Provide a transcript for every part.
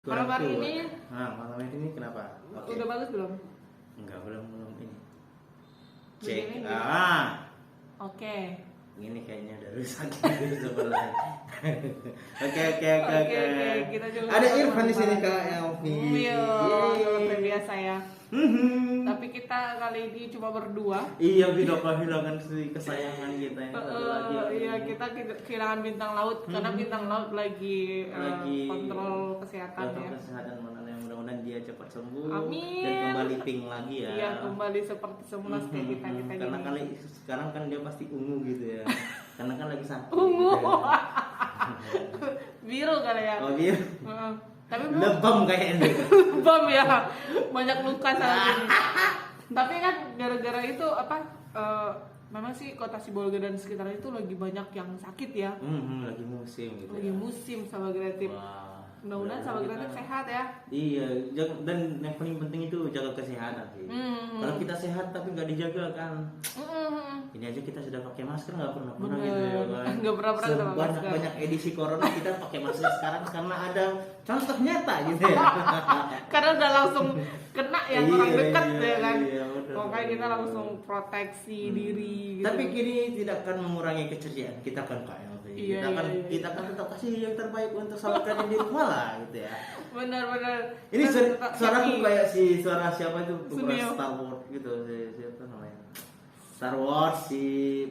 Kurang Malam hari kuat. ini Malam ini kenapa? Oke. udah bagus belum? Enggak, belum ini. Begini, Cek. Oke. Ini kayaknya udah rusak gitu sebelah. Oke. Oke, kita coba Ada sama Irfan di sini Pak. Kak Elvi. Iya, seperti biasa ya. Tapi kita kali ini cuma berdua. Iya, video kehilangan si kesayangan kita yang satu lagi. Iya, kita kehilangan bintang laut karena bintang laut lagi kontrol kesehatan kontrol ya. kesehatan mudah-mudahan dia cepat sembuh. Amin. Dan kembali pink lagi ya. Iya, kembali seperti semula kayak kita Karena gini. kali sekarang kan dia pasti ungu gitu ya. Karena kan lagi sakit. Ungu. Gitu ya. Biru kali ya. Oh iya. Tapi belum Lebam kayaknya. bam ya, banyak luka saat ini. Tapi kan gara-gara itu memang sih kota Sibolga dan sekitarnya itu lagi banyak yang sakit ya. Lagi musim gitu. Lagi ya. musim sama Kreatif. Wah. Mudah-mudahan sama Kreatif sehat ya. Iya, dan yang paling penting itu jaga kesehatan sih. Kalau kita sehat tapi nggak dijaga kan, ini aja kita sudah pakai masker nggak pernah Bener. gitu ya kan. Nggak pernah sama masker. Banyak edisi corona kita pakai masker sekarang karena ada contoh nyata gitu ya. Karena udah langsung kena yang orang dekat ya kan. Iya, bener. Pokoknya kita langsung proteksi diri gitu. Tapi kini tidak akan mengurangi keceriaan kita kan Kak Elvi. Iya, Kita akan tetap kasih yang terbaik untuk sahabat kalian di rumah lah gitu ya. Benar-benar. Ini Dan tetap suaraku happy. kayak suara siapa itu pemeran Sunil. Star Wars gitu, siapa namanya? Star Wars, si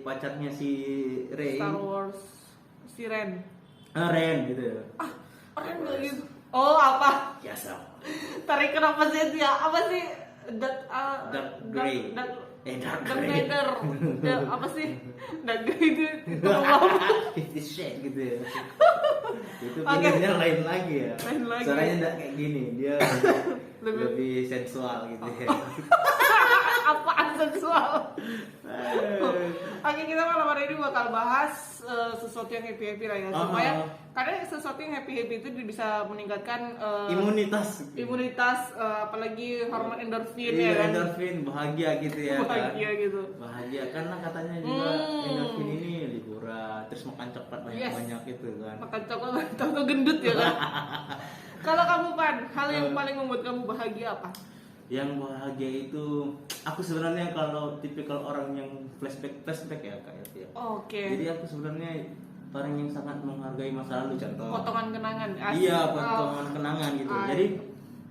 pacarnya si Rey. Star Wars Siren. Ren gitu. Orang nggak gitu. Oh apa? Biasa. Tarik kenapa sih itu ya? Apa sih? Dark Grey. Dark Dark Grey. Vader. Apa sih? Dark Grey itu apa? Fifty Shades gitu ya. Itu Oke. pinggirnya lain lagi ya. Lain lagi. Suaranya enggak kayak gini, dia lebih sensual gitu ya. Apaan seksual? Oke, kita malam hari ini bakal bahas sesuatu yang happy lah ya, supaya karena sesuatu yang happy itu bisa meningkatkan imunitas, apalagi hormon endorfin ya kan. Endorfin bahagia gitu ya. Bahagia gitu. Bahagia karena katanya juga endorfin ini liburan, terus makan coklat banyak gitu kan. Makan coklat atau gendut ya kan. Kalau kamu Pan, hal yang paling membuat kamu bahagia apa? Yang bahagia itu aku sebenarnya kalau tipikal orang yang flashback ya kayak ya. Oke. Jadi aku sebenarnya orang yang sangat menghargai masa lalu, contoh. Potongan kenangan. Asik. Iya, potongan kenangan gitu. Jadi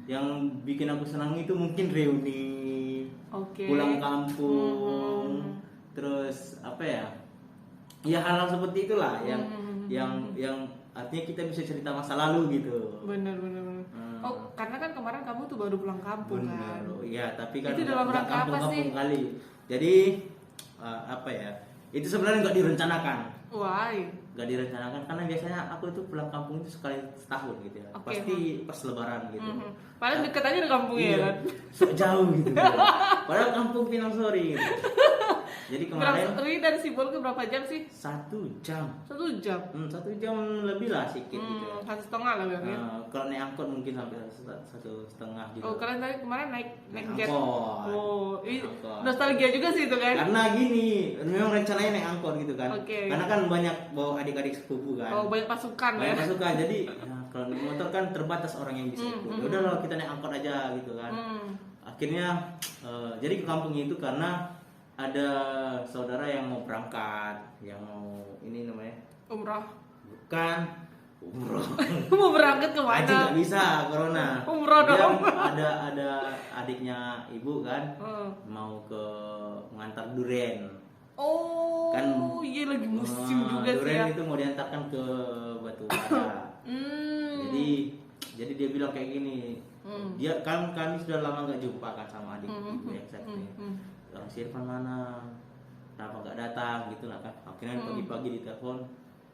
yang bikin aku senang itu mungkin reuni, Oke. pulang kampung, terus apa ya? Ya hal-hal seperti itulah yang artinya kita bisa cerita masa lalu gitu. Bener. Oh, karena kan kemarin kamu tuh baru pulang kampung kan? Bener, iya tapi kan Itu dalam nggak rangka apa kampung-kampung sih? kali. Jadi apa ya? Itu sebenarnya nggak direncanakan. Why? Nggak direncanakan karena biasanya aku itu pulang kampung itu sekali setahun gitu ya. Oke, Pasti pas lebaran gitu. Padahal deket aja di kampungnya ya kan? Sok jauh gitu. Padahal kampung Pinang Sori gitu. Jadi kemarin Ini dari Sibolga berapa jam sih? 1 jam. 1 jam. 1 jam lebih lah sedikit gitu. 1,5 lah ya. Kalau naik angkot mungkin sampai 1,5 gitu. Oh, kalian tadi kemarin naik jet. angkot. Oh, ini Angkot. nostalgia juga sih itu kan? Karena gini, memang rencananya naik angkot gitu kan. Oke. Karena kan banyak bawa adik-adik sepupu kan. Oh, banyak pasukan Banyak ya. pasukan. Jadi kalau naik motor kan terbatas orang yang bisa ikut. Ya udah lah kita naik angkot aja gitu kan. Akhirnya jadi ke kampung itu karena ada saudara yang mau berangkat, yang mau ini namanya Umroh. bukan umroh. Mau berangkat ke Haji mana? nggak bisa corona. Umroh Dia dong. ada adiknya ibu kan mau ke mengantar duren. Oh, Kan, iya lagi musim juga sih duren ya. itu mau diantarkan ke Batubara. Jadi dia bilang kayak gini. Dia kan kami sudah lama nggak jumpa kan sama adik ibu yang satu ini. Orang si Irfan mana? Kenapa nggak datang gitu lah kan? Akhirnya pagi-pagi ditelepon.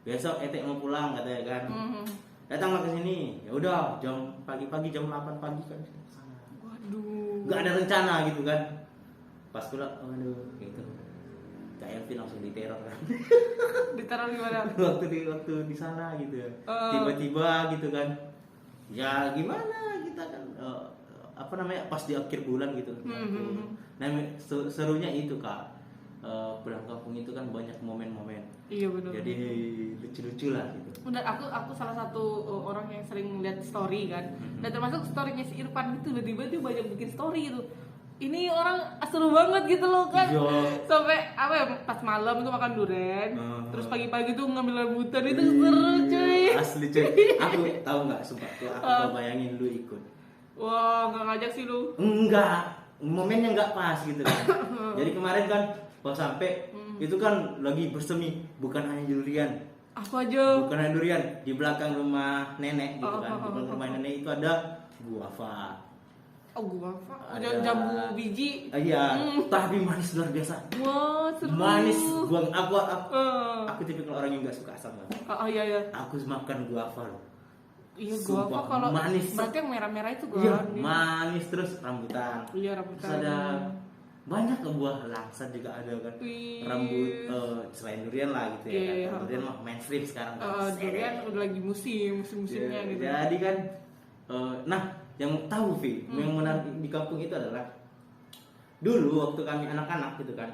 Besok Etek mau pulang katanya kan. Datanglah ke sini. Ya udah jam pagi-pagi jam 8 pagi kan sana. Waduh. Nggak ada rencana gitu kan. Pas pulang, aduh gitu. Kak Elvin langsung diteror kan. Ditaruh di mana? waktu di sana gitu ya. Tiba-tiba gitu kan. Ya gimana kita kan apa namanya pas di akhir bulan gitu. Nah serunya itu Kak, pulang kampung itu kan banyak momen-momen. Iya benar. Jadi lucu-lucu lah gitu. Benar, aku salah satu orang yang sering lihat story kan, dan termasuk storynya si Irfan gitu, tiba-tiba dia banyak bikin story gitu. Ini orang seru banget gitu loh kan. Sampai apa ya, pas malam itu makan durian, terus pagi-pagi tuh ngambil rambutan, itu seru cuy. Asli cuy. Aku tahu nggak, sumpah tuh aku nggak bayangin lu ikut. Wah, nggak ngajak sih lu. Enggak, momennya nggak pas gitu kan. Jadi kemarin kan pas sampai itu kan lagi bersemi, bukan hanya durian. Apa aja? Bukan hanya durian, di belakang rumah nenek gitu kan. Di belakang rumah nenek itu ada guava. Oh, guava. Ada Jambu biji. Iya, tapi manis luar biasa. Wah, seru. Manis. Aku tipikal orang yang nggak suka asam banget. Oh iya iya. Aku makan guava loh. Iya, Sumpah, guava kalau manis. berarti yang merah-merah itu guava. Iya, manis terus rambutan. Iya, rambutan. Terus ada banyak ke buah langsat juga ada kan. Rambut selain durian lah gitu ya. Iya, kan. Durian mah mainstream sekarang kan. Durian udah lagi musimnya gitu. Jadi kan nah, yang tahu Vi, yang menarik di kampung itu adalah dulu waktu kami anak-anak gitu kan.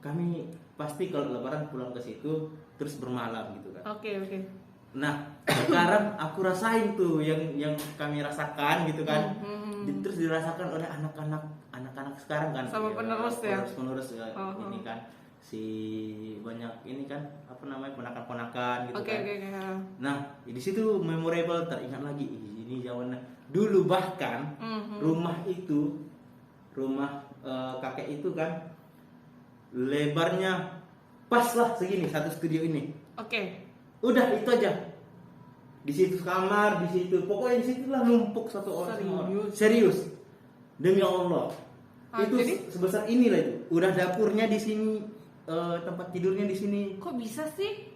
Kami pasti kalau lebaran pulang ke situ terus bermalam gitu kan. Oke. Nah, sekarang aku rasain tuh yang kami rasakan gitu kan. Terus dirasakan oleh anak-anak sekarang kan. Sama penerus ya. Penerus ini kan si banyak ini kan apa namanya ponakan-ponakan gitu kan. Oke. Nah, di situ memorable, teringat lagi ini zamannya dulu, bahkan rumah kakek itu kan lebarnya pas lah segini satu studio ini. Oke. Udah itu aja. Di situ kamar, di situ pokoknya di situ lah numpuk satu orang. Serius. Demi Allah. Itu jadi? sebesar inilah itu. Udah dapurnya di sini, tempat tidurnya di sini. Kok bisa sih?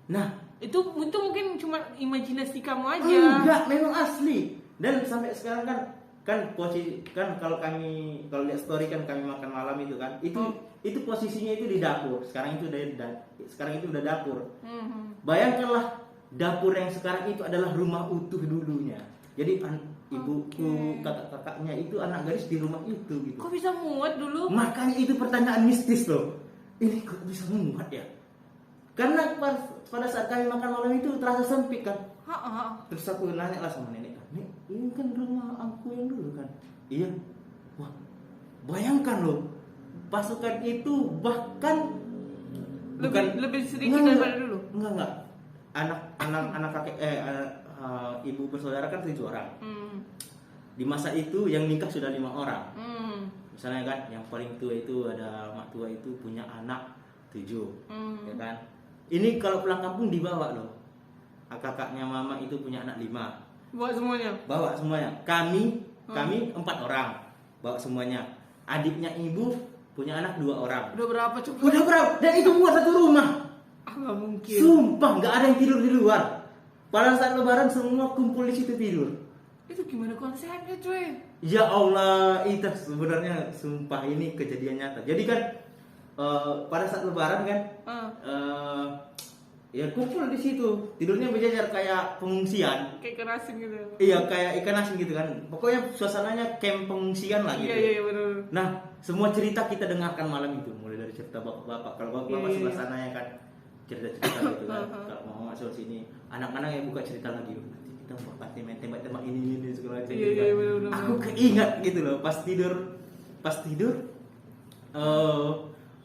Nah, itu mungkin cuma imajinasi kamu aja. enggak, memang asli. Dan sampai sekarang kan posisi kan kalau lihat story kan kami makan malam itu kan. Itu posisinya itu di dapur. Sekarang itu udah dapur. Bayangkanlah dapur yang sekarang itu adalah rumah utuh dulunya. Jadi ibuku, kakak-kakaknya itu anak gadis di rumah itu gitu. Kok bisa muat dulu? Makanya itu pertanyaan mistis loh. Ini kok bisa muat ya? Karena pada saat kami makan malam itu terasa sempit kan. Terus aku nanya lah sama nenek kan, "Nek, ini kan rumah aku yang dulu kan?" Iya. Wah, bayangkan loh. Pasukan itu bahkan lebih sedikit daripada dulu. Enggak. Anak kakek ibu bersaudara kan 7 orang. Di masa itu yang nikah sudah 5 orang. Misalnya kan yang paling tua itu ada mak tua itu punya anak 7. Ya kan? Ini kalau pulang kampung dibawa loh. Kakaknya mama itu punya anak 5. Bawa semuanya. Kami 4 orang. Bawa semuanya. Adiknya ibu punya anak 2 orang. Udah berapa coba? Udah berapa? Dan itu muat satu rumah. Nggak mungkin. Sumpah nggak ada yang tidur di luar. Pada saat lebaran semua kumpul di situ tidur. Itu gimana konsepnya cuy? Ya Allah, itu sebenarnya sumpah ini kejadian nyata. Jadi kan pada saat lebaran kan ya kumpul di situ. Tidurnya berjajar kayak pengungsian. Kayak ikan asin gitu. Iya, kayak ikan asin gitu kan. Pokoknya suasananya camp pengungsian lah gitu. Iya benar. Nah, semua cerita kita dengarkan malam itu, mulai dari cerita bapak-bapak. Kalau bapak-bapak sebelah sana ya kan cerita-cerita gitu kan. Kalau mama masuk sini, anak-anak yang buka cerita lagi. Nanti kita pasti main tembak-tembak ini segala macam. Iya, benar. Aku keingat gitu loh, pas tidur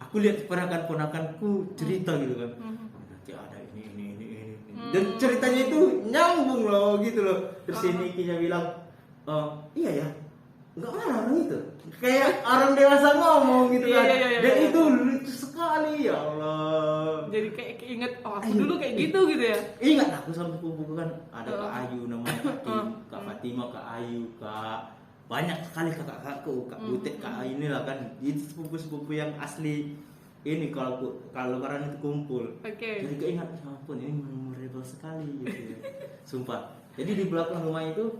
aku lihat ponakanku cerita gitu kan. Nanti ada ini. Dan ceritanya itu nyambung loh gitu loh. Terus ini Kinya bilang, iya ya, nggak marah orang itu. Kayak orang dewasa ngomong gitu kan. Dan itu lucu sekali, ya Allah. Jadi kayak inget, aku dulu kayak gitu ya. Ingat aku sama sepupu kan, ada Kak Ayu namanya, Kak Fatima, Kak Ayu, Kak banyak sekali kakak-kakakku, Kak Butet, Kak Ayu ini lah kan. Itu sepupu-sepupu yang asli. Ini kalau lebaran itu kumpul. Jadi keingat, ya ampun ini memorable sekali gitu ya. Sumpah. Jadi di belakang rumah itu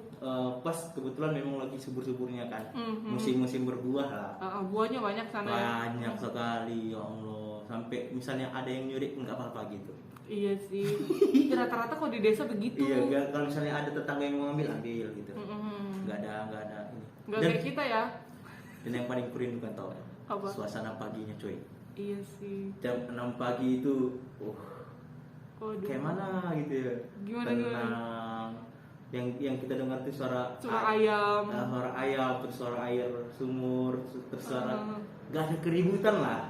pas kebetulan memang lagi subur-suburnya kan. Musim-musim berbuah lah. Buahnya banyak sana. Banyak sekali, ya Allah. Sampai misalnya ada yang nyuri pun nggak apa-apa gitu. Iya sih. Rata-rata kok di desa begitu. Iya, kalau misalnya ada tetangga yang mau ambil gitu. Nggak ada ini. Nggak kayak kita ya. Dan yang paling kurindukan tau ya, apa? Suasana paginya coy. Iya sih. Jam 6 pagi itu, Waduh. kayak mana gitu ya. Gimana? Yang kita dengar tuh suara ayam, suara ayam, terus suara air sumur, terus suara nggak ada keributan lah.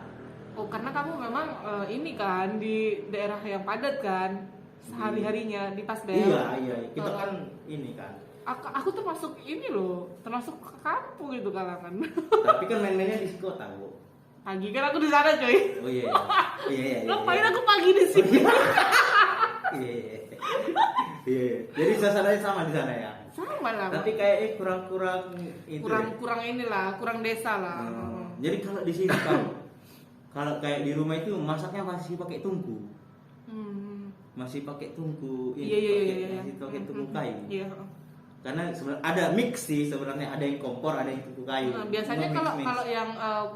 Oh, karena kamu memang ini kan di daerah yang padat kan sehari-harinya di Pasbel. Iya, kita kan ini kan. Aku termasuk ini loh, termasuk ke kampung gitu kalangan. Tapi kan main-mainnya di kota, Bu. Pagi kan aku di sana, coy. Oh iya. Ngapain aku pagi di sini? Iya. Jadi suasananya sama di sana ya. Sama lah. Tapi kayaknya kurang itu. Kurang inilah, kurang desa lah. Jadi kalau di sini kalau kayak di rumah itu masaknya masih pakai tungku. Masih pakai tungku. Iya. Masih pakai tungku kayu. Iya. Karena sebenarnya ada mix sih sebenarnya, ada yang kompor, ada yang tungku kayu. Biasanya kalau yang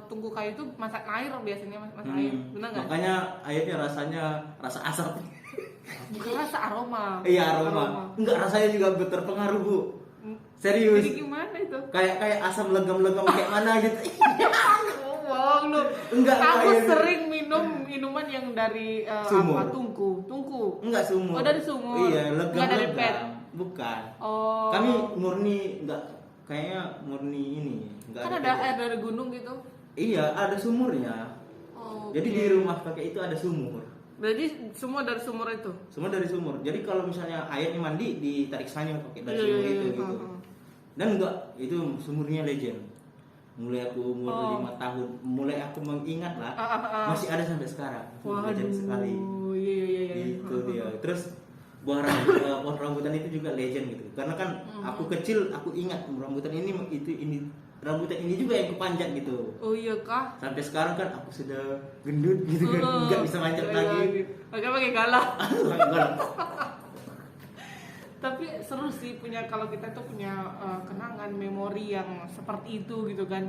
tungku kayu itu masak air biasanya masak air, benar nggak? Makanya airnya rasanya rasa asap. Bukan rasa aroma. Iya aroma. Enggak, rasanya juga berpengaruh, Bu. Serius. Jadi gimana itu? Kayak asam legam-legam kayak mana gitu. Bohong lu. Enggak. Aku sering minum minuman yang dari tungku. Enggak sumur. Oh, dari sumur. Iya, legam. Enggak dari pet. Bukan. Oh. Kami murni kayaknya murni ini. Kan ada air dari gunung gitu. Iya, ada sumurnya. Oh. Jadi di rumah kakek itu ada sumur. Berarti semua dari sumur itu. Semua dari sumur. Jadi kalau misalnya airnya mandi ditarik sana pakai dari sumur itu gitu. Dan enggak, itu sumurnya legend. Mulai aku umur 5 tahun, mulai aku mengingat lah, masih ada sampai sekarang. Legend sekali. Iya. Itu dia. Terus buah rambutan itu juga legend gitu. Karena kan aku kecil, aku ingat rambutan ini rambutan ini juga yang kepanjat gitu. Oh iya kah? Sampai sekarang kan aku sudah gendut gitu kan, nggak bisa manjat lagi. Pakai galah. Tapi seru sih kalau kita tuh punya kenangan memori yang seperti itu gitu kan.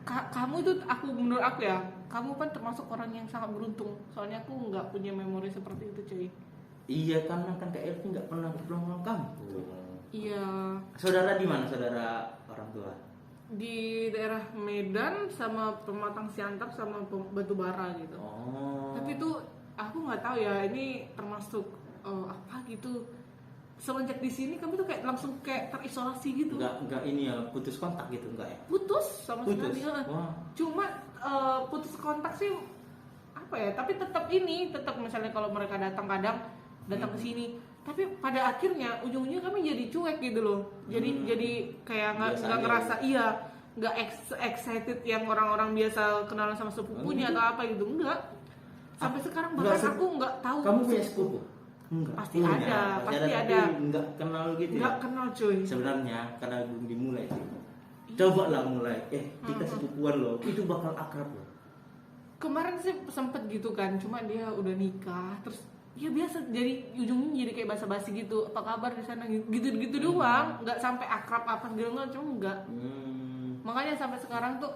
Kamu itu menurut aku ya, kamu kan termasuk orang yang sangat beruntung. Soalnya aku nggak punya memori seperti itu, cuy. Iya, karena kan Kak Elvi nggak pernah pulang kampung. Iya. Saudara di mana saudara orang tua? Di daerah Medan sama Pematang Siantar sama Batubara gitu. Oh. Tapi itu aku nggak tahu ya, ini termasuk apa gitu. Semenjak di sini kami tuh kayak langsung kayak terisolasi gitu. Enggak ini ya, putus kontak gitu enggak ya? Putus sama sekali. Wah. Cuma putus kontak sih apa ya? Tapi tetap misalnya kalau mereka datang ke sini. Tapi pada akhirnya ujung-ujungnya kami jadi cuek gitu loh. Jadi kayak nggak ngerasa nggak excited yang orang-orang biasa kenalan sama sepupunya atau apa gitu, enggak. Sampai sekarang bahkan aku nggak tahu. Kamu punya sepupu? Enggak. Pasti ada. Tapi enggak kenal gitu. Enggak kenal cuy. Sebenarnya karena belum dimulai sih. Coba lah mulai. Kita sepupuan loh. Itu bakal akrab loh. Kemarin sih sempet gitu kan, cuma dia udah nikah, terus ya biasa, jadi ujungnya jadi kayak basa-basi gitu. Apa kabar di sana gitu doang, nggak sampai akrab apa gitu, cuma enggak. Makanya sampai sekarang tuh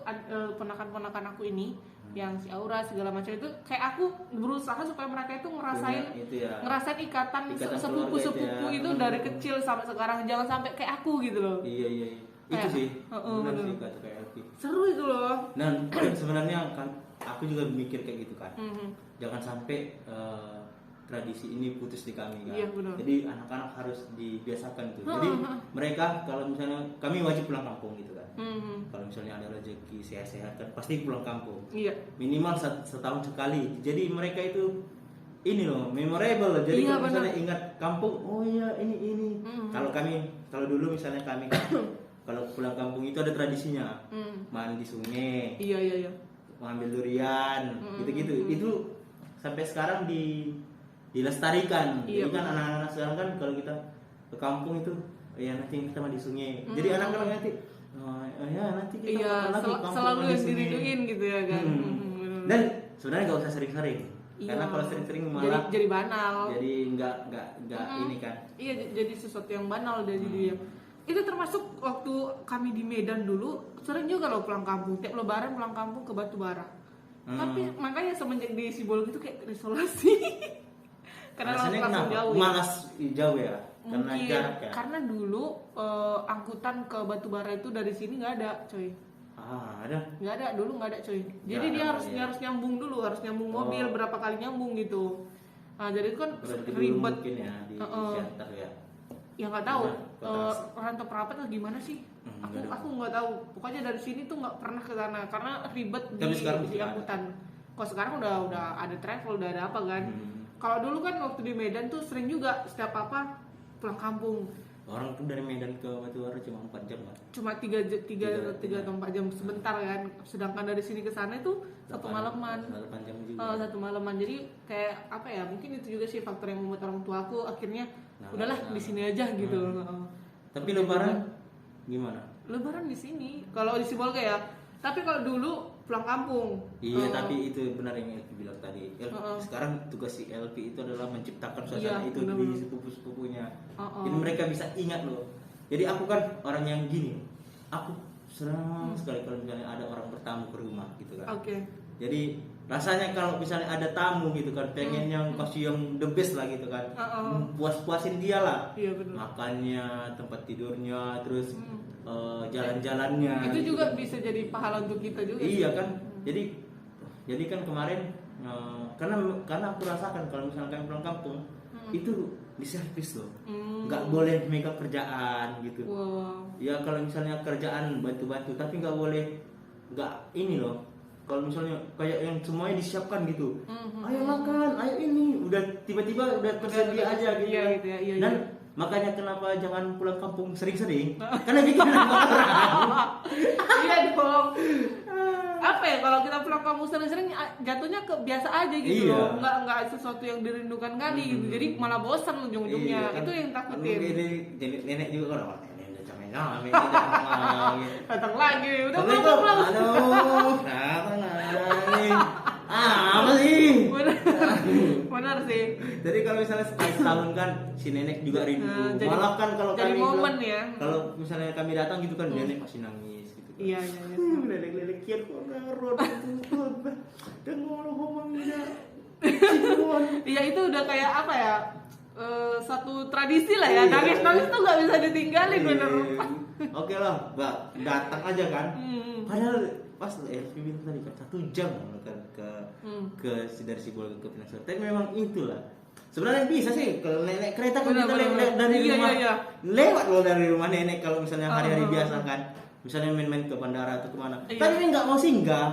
ponakan-ponakan aku ini yang si Aura segala macam itu kayak aku berusaha supaya mereka itu ngerasain ikatan sepupu itu dari kecil sampai sekarang, jangan sampai kayak aku gitu loh. Iya. Itu sih. Benar sih kata kayak Elvi. Seru itu loh. Dan sebenarnya kan aku juga mikir kayak gitu kan. Jangan sampai tradisi ini putus di kami kan. Iya, benar. Jadi anak-anak harus dibiasakan tuh. Jadi mereka kalau misalnya kami wajib pulang kampung gitu kan. Kalau misalnya ada rezeki sehat-sehat kan pasti pulang kampung. Iya. Minimal setahun sekali. Jadi mereka itu ini loh memorable loh. Jadi kalau misalnya ingat kampung, oh iya ini. Kalau dulu misalnya kami kalau pulang kampung itu ada tradisinya. Mandi sungai. Iya. Mengambil durian, gitu-gitu. Itu sampai sekarang dilestarikan. Iya, jadi kan anak-anak sekarang kan kalau kita ke kampung itu ya nanti kita mandi sungai. Jadi anak-anak nanti nanti kita lagi kampung selalu mandi yang sungai diriduin gitu ya kan. Dan sebenarnya nggak usah sering-sering. Iya. Karena kalau sering-sering malah jadi banal. Jadi nggak ini kan. Iya, jadi sesuatu yang banal dari dia. Itu termasuk waktu kami di Medan dulu sering juga loh pulang kampung. Tiap lebaran pulang kampung ke Batubara. Tapi makanya semenjak di Sibolga itu kayak isolasi. Karena langsung jauh. Malas jauh ya. Karena Mungkin, jarak ya. karena dulu angkutan ke Batubara itu dari sini nggak ada, coy. Ada? Nggak ada, dulu nggak ada, coy. Jadi dia harus nyambung dulu, harus nyambung mobil, berapa kali nyambung gitu. Nah, jadi itu kan Berarti dulu ribet. mungkin ya di shelter ya. Ya nggak tahu. Kota. Rantau perapat atau gimana sih? Nggak ada. Aku nggak tahu. Pokoknya dari sini tuh nggak pernah ke sana karena ribet Tapi sekarang di sudah angkutan. Kalau sekarang udah ada travel, udah ada apa kan? Kalau dulu kan waktu di Medan tuh sering juga setiap apa pulang kampung. Orang tuh dari Medan ke Batuara cuma 4 jam kan. Cuma 3 atau 4 jam sebentar kan. Sedangkan dari sini ke sana itu satu malaman. 8 jam juga. Satu malaman. Jadi kayak apa ya? Mungkin itu juga sih faktor yang membuat orang tua aku akhirnya udahlah di sini aja gitu. Tapi lebaran gimana? Lebaran di sini. Kalau di Sibolga ya. Tapi kalau dulu pulang kampung. Iya, tapi itu benar yang Elvi bilang tadi. Sekarang tugas si Elvi itu adalah menciptakan suasana itu di sepupu-sepupunya. Jadi mereka bisa ingat loh. Jadi aku kan orang yang gini. Aku senang sekali kalau misalnya ada orang bertamu ke rumah gitu kan. Jadi rasanya kalau misalnya ada tamu gitu kan, pengen yang kasih yang the best lah gitu kan. Puas-puasin dia lah. Iya, benar. Makannya, tempat tidurnya, terus jalan-jalannya. Itu gitu. juga bisa jadi pahala untuk kita juga. Iya kan. Jadi kan kemarin karena aku rasakan kalau misalnya kami pulang kampung itu diservis loh. Nggak boleh megang kerjaan gitu. Wow. Ya kalau misalnya kerjaan bantu-bantu, tapi nggak boleh ini loh. Kalau misalnya kayak yang semuanya disiapkan gitu, ayo makan, ayo ini, udah tiba-tiba udah tersedia aja gitu. Iya, gitu ya, iya, Dan makanya kenapa jangan pulang kampung sering-sering? Karena bikin orang. Iya dong. Apa ya kalau kita pulang kampung sering-sering jatuhnya ke biasa aja gitu Iya. loh. Nggak sesuatu yang dirindukan kali gitu. Jadi malah bosan ujung-ujungnya. Iya, kan. Itu yang takutin. Jadi nenek juga kan, nenek udah capek gitu. Datang lagi, udah Assalamualaikum. pulang. Aduh, kenapa lagi? Apa sih? Benar sih. Jadi kalau misalnya sekali setahun kan si nenek juga rindu. Malah kan kalau jadi kami momen ya. Kalau misalnya kami datang gitu kan nenek pasti nangis gitu. Iya. Nenek kian kok ngarut dan ngomong tidak. Iya itu udah kayak apa ya? Satu tradisi lah ya. Nangis tuh nggak bisa ditinggalin bener. Oke lah, Mbak, datang aja kan. Padahal pas Elvi bilang tadi kan 1 jam kan ke dari Sibolga ke Pinang Surabaya. Tapi memang itulah. Sebenarnya bisa sih kalau nenek kereta kan kita lewat dari rumah. Iya. Lewat loh dari rumah nenek kalau misalnya hari-hari biasa kan. Misalnya main-main ke bandara atau kemana. Iya. Tapi ini nggak mau singgah.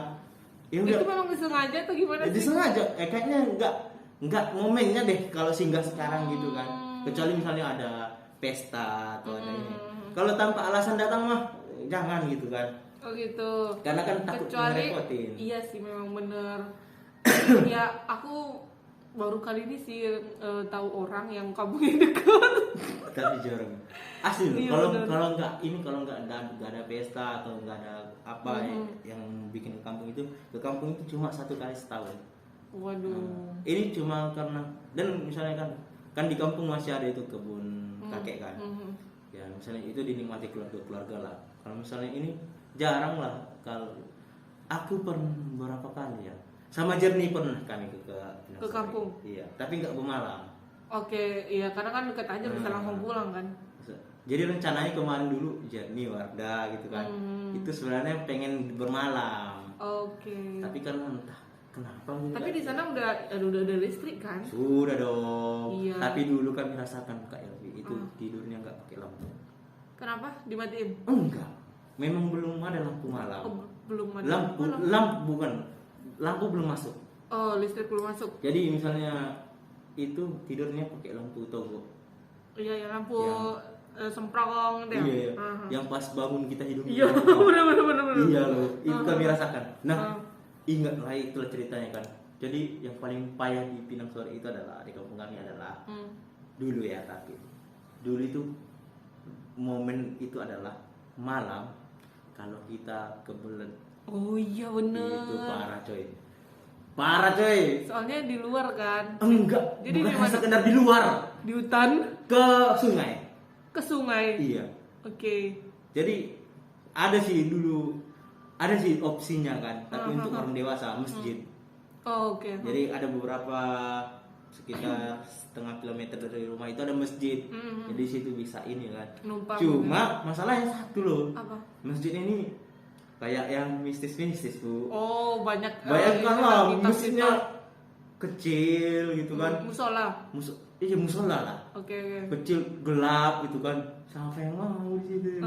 Ya udah. Itu memang disengaja atau gimana sih? Disengaja. Kayaknya nggak momennya deh kalau singgah sekarang gitu kan. Kecuali misalnya ada pesta atau ada ini. Kalau tanpa alasan datang mah jangan gitu kan. Oh gitu. Karena kan takut ngerepotin. Iya sih memang bener. Ya aku baru kali ini sih tahu orang yang kampungnya dekat. Tapi jarang. Asli Iya, kalau nggak ada pesta atau nggak ada apa yang bikin ke kampung itu cuma 1 kali setahun. Waduh. Ini cuma karena dan misalnya kan di kampung masih ada itu kebun kakek kan. Ya misalnya itu dinikmati keluarga lah. Kalau misalnya ini jarang lah. Kalau aku pernah beberapa kali ya sama Jernih pernah kami ke kampung. Iya, tapi nggak bermalam. Oke, iya karena kan deket aja bisa langsung pulang kan. Jadi rencananya kemarin dulu Jernih Wardah gitu kan. Itu sebenarnya pengen bermalam. Oke. Tapi kan entah kenapa. Tapi di sana udah ada listrik kan? Sudah dong. Iya. Tapi dulu kami rasakan Kak Elvi itu tidurnya nggak pakai lampu. Kenapa? Dimatiin? Enggak. Memang belum ada lampu malam. Oh, belum ada. Lampu belum masuk. Oh, listrik belum masuk. Jadi misalnya itu tidurnya pakai lampu togo. Iya, ya lampu semprong gitu ya. Iya. Yang pas bangun kita hidup. Iya, benar. Iya loh. Itu kami rasakan. Nah, ingatlah itulah ceritanya kan. Jadi yang paling payah di Pinang Sore itu adalah di kampung kami adalah dulu ya, tapi dulu itu momen itu adalah malam kalau kita kebelet. Oh iya bener. Itu parah coy. Soalnya di luar kan. Enggak. Jadi bukan di mana? sekedar di luar. Di hutan. Ke sungai. Ke sungai. Iya. Oke. Jadi ada sih opsinya kan. Tapi untuk orang dewasa masjid. Oh, oke. Jadi ada beberapa sekitar setengah kilometer dari rumah itu ada masjid. Jadi situ bisa ini kan. Numpang. Cuma masalahnya satu loh. Apa? Masjid ini kayak yang mistis Bu. Oh, banyak Bayangkan lah masjidnya kecil gitu kan. Musola. Iya musola lah. Oke. Kecil gelap gitu kan. Siapa yang mau di situ?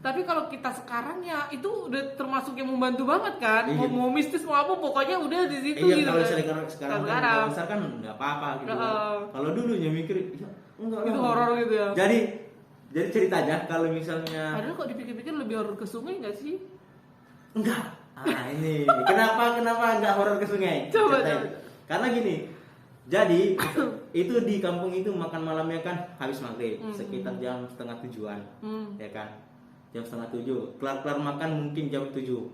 Tapi kalau kita sekarang ya itu udah termasuk yang membantu banget kan. Iya. Mau mistis mau apa pokoknya udah di situ Iya, gitu. kalau kan. sekarang kalau besar kan nggak apa-apa gitu kan. Kalau dulunya mikir ya, enggak Itu lah. horor gitu ya. Jadi ceritanya kalau misalnya Padahal kok dipikir-pikir lebih horor ke sungai nggak sih? enggak. Ini kenapa enggak horor ke sungai? Coba. Karena gini. Jadi itu di kampung itu makan malamnya kan habis maghrib sekitar jam 6:30-an, ya kan? Jam 6:30. Kelar makan mungkin jam 7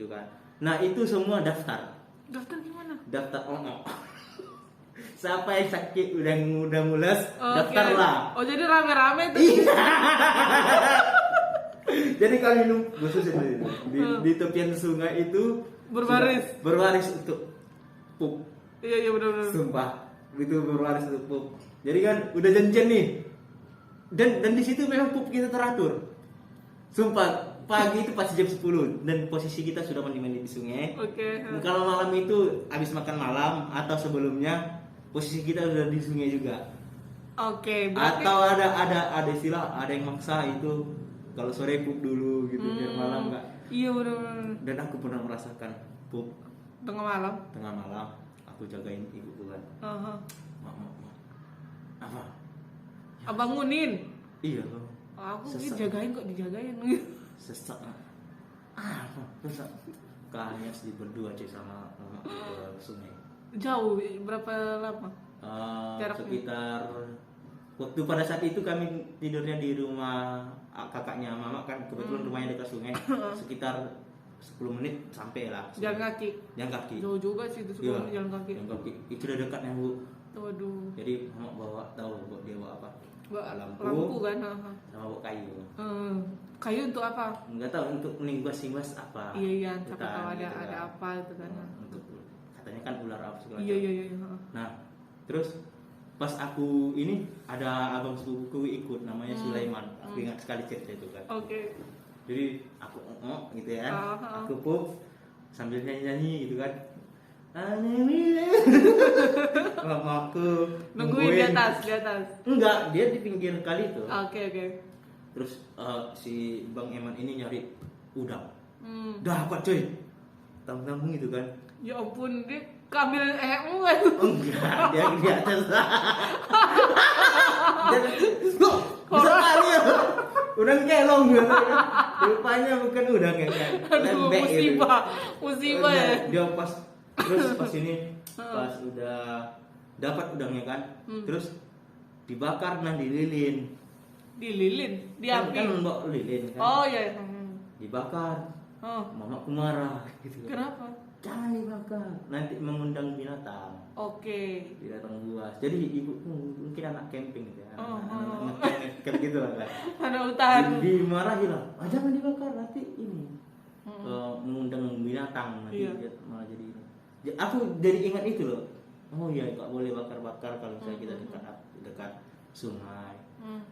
kan. Nah itu semua daftar. Daftar gimana? Daftar siapa yang sakit udah mules, daftarlah. Oh jadi rame-rame tuh. Jadi kami khusus di tepian sungai itu berbaris untuk pup. Iya benar-benar. Sumpah itu berbaris untuk pup. Jadi kan udah janjian nih. Dan di situ memang pup kita teratur. Sumpah pagi itu pasti jam 10 dan posisi kita sudah mandi di sungai. Oke. Kalau malam itu habis makan malam atau sebelumnya posisi kita udah di sungai juga. Oke. Berarti... Atau ada istilah ada yang maksa itu kalau sore pup dulu gitu biar malam enggak. Iya benar-benar. Dan aku pernah merasakan pup tengah malam aku jagain ibuku kan. Mak. Apa? Abangunin. Iya. Aku dijagain kok dijagain. Sesak. Sesak. Kayaknya sih berdua aja sama mama ke sungai. Jauh berapa lama? Jaraknya? Sekitar waktu pada saat itu kami tidurnya di rumah kakaknya mama kan kebetulan rumahnya dekat sungai. Sekitar 10 menit sampai lah. Jalan kaki. Jauh juga sih itu sebelum jalan kaki. Itu udah dekatnya Bu. Waduh. Jadi mama dia bawa apa? Lampu kan. Sama bawa kayu. Kayu untuk apa? Enggak tahu untuk meninggas apa. Iya, siapa tahu ada apa itu kan. Untuk katanya kan ular apa segala macam. Iya. Nah, terus pas aku ini ada abang sepupuku ikut namanya Sulaiman. Aku ingat sekali cerita itu kan. Oke. Jadi aku gitu ya. Aku pup sambil nyanyi gitu kan. Mamaku nungguin di atas. Enggak, dia di pinggir kali tuh. Oke. Terus si Bang Eman ini nyari udang. Dapat cuy. Tanggung gitu kan. Ya ampun, dia kambil kan? Enggak, dia di atas. Bisa kali ya. Udang kelong gitu. Rupanya bukan udang ya kan. Aduh, musibah ya. Dia pas ini pas udah dapat udangnya kan. Terus dibakar dililin. Di api. Kan mbok lilin kan. Oh iya. Dibakar. Mamaku marah gitu. Kenapa? Jangan dibakar. Nanti mengundang binatang. Oke. Binatang buas. Jadi ibu mungkin anak camping gitu ya. Anak camping gitu lah kan. Anak hutan. Dimarahi lah. Jangan dibakar nanti ini. Mengundang binatang nanti malah jadi ini. Aku jadi ingat itu loh. Oh iya, nggak boleh bakar-bakar kalau misalnya kita dekat sungai.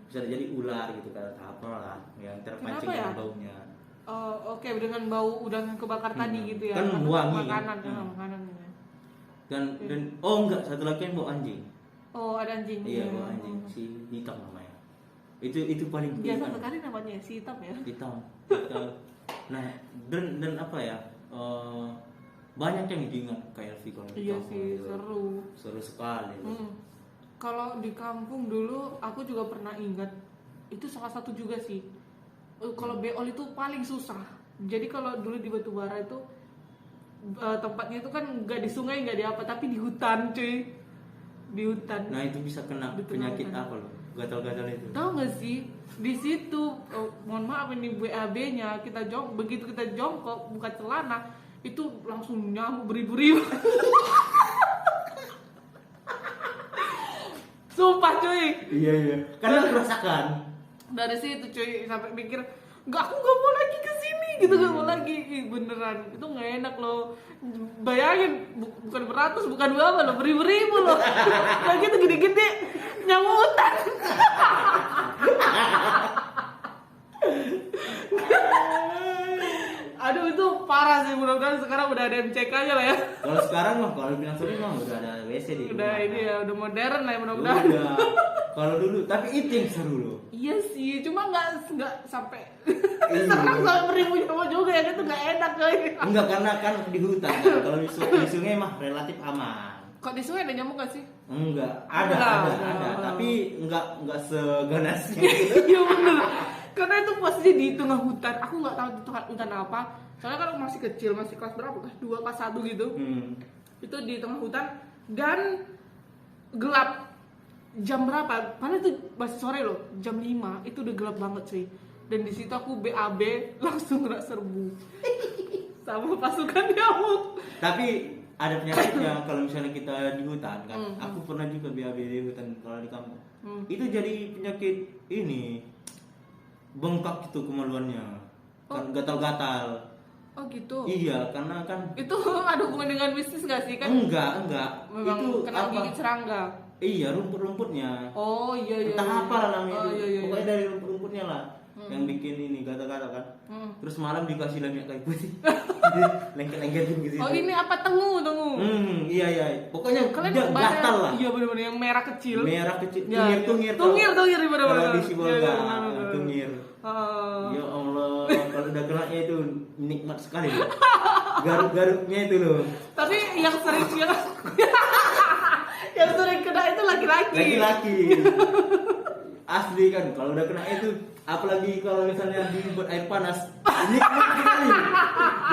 Bisa jadi ular gitu kan, apa lah yang terpancing dengan baunya. Oke, dengan bau udang yang kebakar tadi gitu ya. Kan wangi. Makanan. Dan enggak, satu lagi yang bau anjing. Oh, ada anjing. Iya, bau anjing, si hitam namanya. Itu paling biasa sekali namanya si hitam ya. Hitam. Nah, dan apa ya? Banyak yang diingat kayak Elvi kalau iya sih, seru sekali. Kalau di kampung dulu aku juga pernah ingat itu salah satu juga sih. Kalau beol itu paling susah. Jadi kalau dulu di Batubara itu tempatnya itu kan nggak di sungai nggak di apa tapi di hutan cuy, di hutan. Nah itu bisa kena penyakit apa loh, gatal-gatal itu. Tahu nggak sih di situ mohon maaf ini BAB-nya begitu kita jongkok buka celana itu langsung nyamuk beribu-ribu. Sumpah cuy. Iya. Karena merasakan. Dari situ cuy sampai mikir, aku nggak mau lagi kesini gitu, nggak mau lagi. Beneran itu nggak enak loh. Bayangin bukan beratus, bukan berapa loh, beribu-ribu loh. Kayak gitu gede-gede nyamuk hutan. Aduh itu parah sih, mudah-mudahan sekarang udah ada MCK-nya lah ya. Kalau sekarang mah kalau bilang sorry mah udah ada WC di Udah rumah. ini ya, udah modern lah ya mudah-mudahan. Udah. Kalau dulu, tapi itu yang seru loh. Iya sih, cuma nggak sampai Iya. serang sampai beribu nyawa juga ya, itu nggak enak kali. Enggak, karena kan di hutan kan. Kalau di sungai mah relatif aman. Kok di sungai ada nyamuk gak sih? Enggak, ada, Enggak. tapi enggak seganas gitu. Iya bener. Karena itu posisi di tengah hutan. Aku nggak tahu itu hutan apa. Soalnya kalau masih kecil, masih kelas berapa? Kelas 2, kelas 1 gitu. Itu di tengah hutan dan gelap. Jam berapa? Padahal itu masih sore loh. Jam 5 itu udah gelap banget cuy. Dan di situ aku BAB langsung gerak serbu sama pasukan nyamuk. Tapi ada penyakitnya kalau misalnya kita di hutan kan. Aku pernah juga BAB di hutan kalau di kampung. Itu jadi penyakit ini bengkak gitu kemaluannya. Kan gatal-gatal. Oh gitu. Iya, karena kan Itu ada hubungan dengan bisnis gak sih kan? enggak. Memang Itu kena apa? gigit serangga. Iya, rumput-rumputnya. Oh iya. Entah apa lah namanya Oh, itu. iya. Pokoknya dari rumput-rumputnya lah yang bikin ini gatal-gatal kan. Terus malam dikasih minyak kayu putih. Lengket-lengketin gitu. Oh ini apa tengu? Iya. Pokoknya Kalian dia gatal lah. Iya benar-benar yang merah kecil. Merah kecil, Ya, tungir. Tungir benar-benar. Kalau di Sibolga, Iya, benar-benar. tungir. Ya Allah, kalau udah kenanya itu nikmat sekali. Garuk-garuknya itu loh. Tapi yang sering yang sering kena itu laki-laki. Laki-laki. Asli kan, kalau udah kena itu, apalagi kalau misalnya dibuat air panas, nikmat sekali.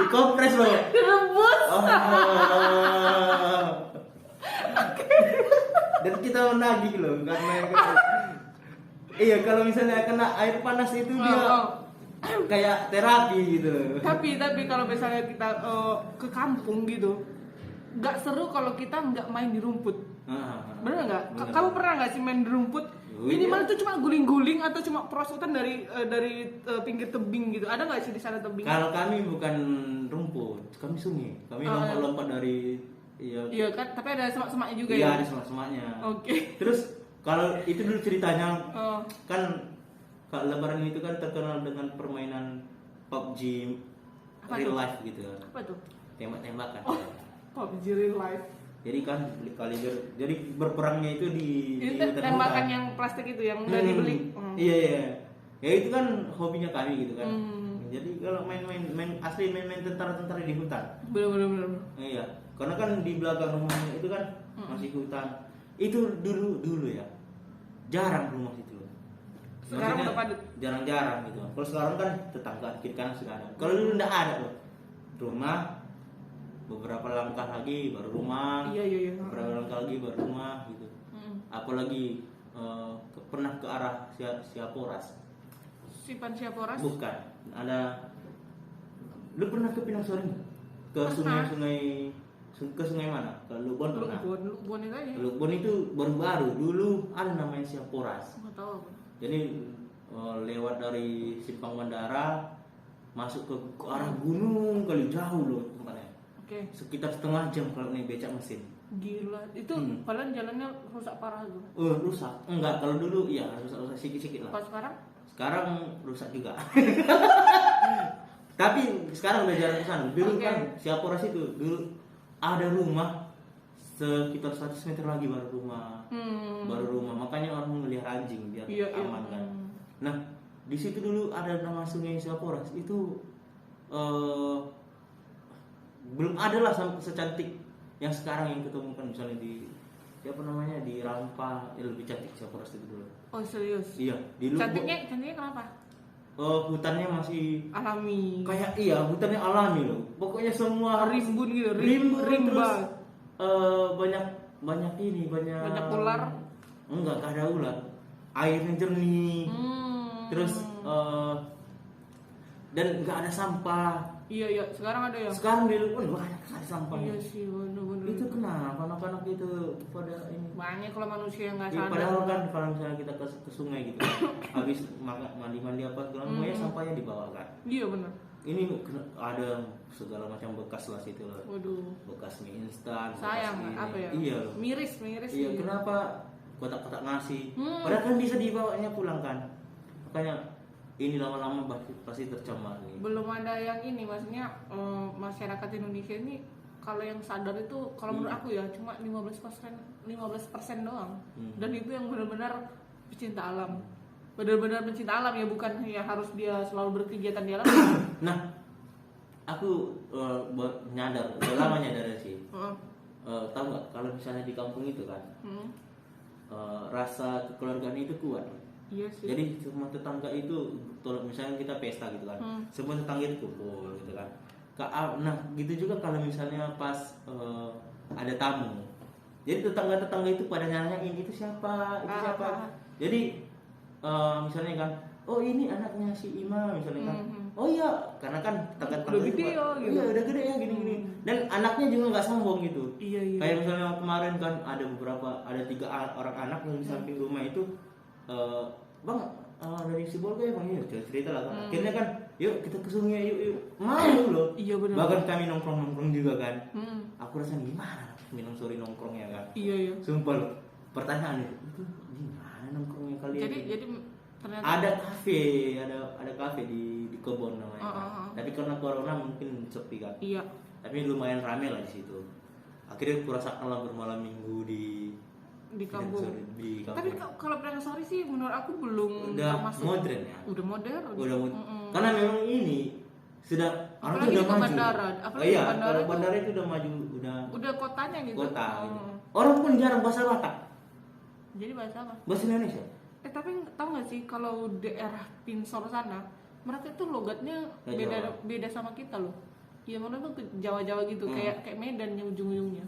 Dikompres loh. Direbus. Oh. Dan kita menagih loh karena iya, kalau misalnya kena air panas itu dia kayak terapi gitu. Tapi kalau misalnya kita ke kampung gitu, nggak seru kalau kita nggak main di rumput. Bener nggak? Kamu pernah nggak sih main di rumput? Minimal itu cuma guling-guling atau cuma perosotan dari pinggir tebing gitu. Ada nggak sih di sana tebing? Kalau kami bukan rumput, kami sungai. Kami lompat-lompat dari Iya kan, tapi ada semak-semaknya juga iya, ya. ada semak-semaknya. Oke. Terus kalau itu dulu ceritanya kan Kak Lebaran itu kan terkenal dengan permainan PUBG real life gitu kan. Apa tuh? Tembak-tembakan. PUBG real life. Jadi kan jadi berperangnya itu di hutan-hutan. Tembakan yang plastik itu yang udah dibeli. Iya. Ya itu kan hobinya kami gitu kan. Jadi kalau main tentara-tentara di hutan. Bener. Iya. Karena kan di belakang rumahnya itu kan masih hutan. Itu dulu ya. Jarang rumah itu. Sekarang udah padat. Jarang-jarang gitu. Kalau sekarang kan tetangga kiri kanan sudah ada. Kalau dulu enggak ada loh. Rumah beberapa langkah lagi baru rumah. Iya. Beberapa langkah lagi baru rumah gitu. Apalagi pernah ke arah Siaporas. Sipan Siaporas? Bukan. Lu pernah ke Pinang Sore nggak? Ke sungai mana? Ke Lubon pernah. Lubon itu aja. Lubon itu baru-baru. Dulu ada namanya Siaporas. Nggak tahu apa. Jadi lewat dari Simpang Bandara masuk ke arah gunung kali jauh loh tempatnya. Oke. Sekitar setengah jam kalau naik becak mesin. Gila. Itu padahal jalannya rusak parah gitu. Rusak. Enggak, kalau dulu ya rusak sedikit-sedikit lah. Kalau sekarang? Sekarang rusak juga. Tapi sekarang udah jarang ke sana. Dulu kan Siaporas itu dulu ada rumah sekitar 100 meter lagi baru rumah. Makanya orang melihara anjing biar aman kan. Nah, di situ dulu ada nama sungai Siaporas. Itu belum ada lah secantik yang sekarang yang ketemukan misalnya di di Rampa, lebih cantik Siaporas itu dulu. Oh serius? Iya, di Lubuk. Cantiknya kenapa? Hutannya masih alami. Kayak hutannya alami loh. Pokoknya semua rimbun gitu, rimba. Terus banyak ular. Enggak ada ular. Airnya jernih. Terus dan enggak ada sampah. Iya, sekarang ada ya. Sekarang di Lubuk banyak sekali sampah. Iya sih, bener. Itu kenapa anak-anak itu pada ini? Banyak kalau manusia yang nggak sadar. Padahal kan kalau misalnya kita ke sungai gitu, habis mandi apa segala macam, sampahnya dibawa kan. Iya benar. Ini ada segala macam bekas lah situ lah. Waduh. Bekas mie instan. Sayang, apa ya? Iya. Miris. Iya, kenapa kotak-kotak nasi? Padahal kan bisa dibawanya pulang kan. Makanya ini lama-lama pasti tercemar nih. Belum ada yang ini, maksudnya masyarakat Indonesia ini kalau yang sadar itu kalau menurut aku ya cuma 15% doang. Dan itu yang benar-benar pecinta alam. Benar-benar pencinta alam ya, bukan ya harus dia selalu berkegiatan di alam. Nah, aku nyadar, udah lama nyadar sih. Tahu nggak kalau misalnya di kampung itu kan, rasa kekeluargaan itu kuat. Iya sih. Jadi semua tetangga itu, misalnya kita pesta gitu kan, semua tetangga itu kumpul gitu kan. Nah gitu juga kalau misalnya pas ada tamu, jadi tetangga itu pada nanyain itu siapa, itu siapa. Jadi misalnya kan, oh ini anaknya si Ima misalnya kan, oh iya, karena kan tetangga udah gede ya, gitu. Iya udah gede ya gini-gini. Dan anaknya juga nggak sombong gitu. Iya. Kayak misalnya kemarin kan ada 3 orang anak yang di samping rumah itu. Bang, dari Sibolga ya bang, cerita lah kan. Akhirnya kan, yuk kita ke sungai, yuk mau loh. Iya benar. Bahkan kami nongkrong juga kan. Aku rasa gimana minum sore nongkrongnya kan. Iya. Sumpah loh, pertanyaan itu gimana nongkrongnya kalian? Jadi ternyata ada kafe di kebun namanya. Tapi karena corona mungkin sepi kan. Iya. Tapi lumayan rame lah di situ. Akhirnya aku rasakan lah bermalam minggu di kampung. Di kampung. Tapi kalau Pirang Sari sih menurut aku belum udah termasuk modern ya. Udah modern. Karena memang ini sudah orang apalagi udah di maju. bandara. Apalagi Iya, bandara kalau bandara itu udah maju, udah kotanya gitu. Kota. Gitu. Orang pun jarang bahasa Batak. Jadi bahasa apa? Bahasa Indonesia. Tapi tahu nggak sih kalau daerah Pinsor sana, mereka itu logatnya beda sama kita loh. Iya, mana tuh Jawa-Jawa gitu, kayak Medan yang ujung-ujungnya.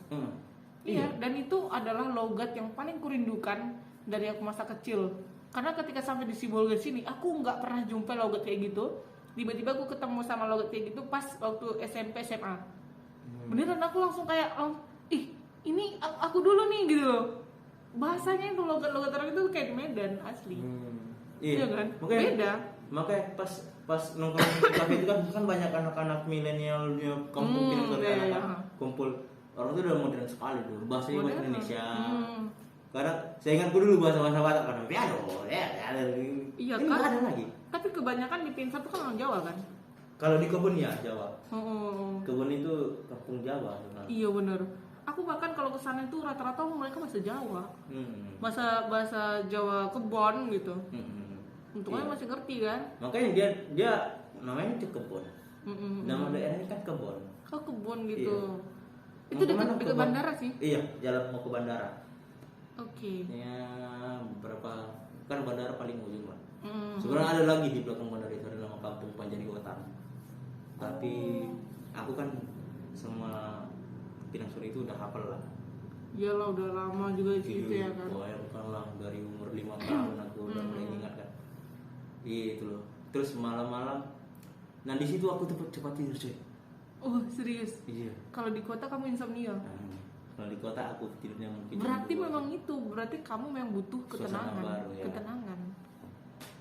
Iya, dan itu adalah logat yang paling kurindukan dari aku masa kecil. Karena ketika sampai di Sibolga sini, aku nggak pernah jumpa logat kayak gitu. Tiba-tiba aku ketemu sama logat kayak gitu pas waktu SMP SMA. Beneran aku langsung kayak, ini aku dulu nih gitu loh. Bahasanya itu logat-logat orang itu kayak di Medan asli. Iya kan? Beda. Makanya pas nongkrong di kafe itu kan banyak anak-anak milenial di kampung kumpul. Orang itu udah modern sekali tuh, bahasanya bahasa Indonesia. Karena saya ingatku dulu bahasa Batak kan, piano, ya ada. Iya kan? Nggak ada lagi. Tapi kebanyakan di Pinsor itu kan orang Jawa kan? Kalau di kebun ya Jawa. Kebun itu kampung Jawa. Iya benar. Aku bahkan kalau kesana itu rata-rata mereka bahasa Jawa. Bahasa Jawa kebon gitu. Untungnya masih ngerti kan? Makanya dia namanya itu kebun. Nama daerahnya kan kebun. Oh kebun gitu. Iya. Itu dekat bandara sih? Iya, jalan mau ke bandara. Oke. Ya berapa? Kan bandara paling ujung lah. Sebenarnya ada lagi di belakang bandara itu, ada nama kampung Panjarigotan. Tapi aku kan sama Pinang Suri itu udah hafal lah. Iyalah udah lama juga di situ ya kan. Oh ya bukan lah, dari umur 5 tahun aku udah mulai ingat kan. Itu loh. Terus malam-malam, nah di situ aku cepat tidur cuy. Oh serius? Iya. Kalau di kota kamu insomnia? Kalau di kota aku tidurnya mungkin. Berarti memang itu, berarti kamu memang butuh ketenangan. Baru, ya. Ketenangan.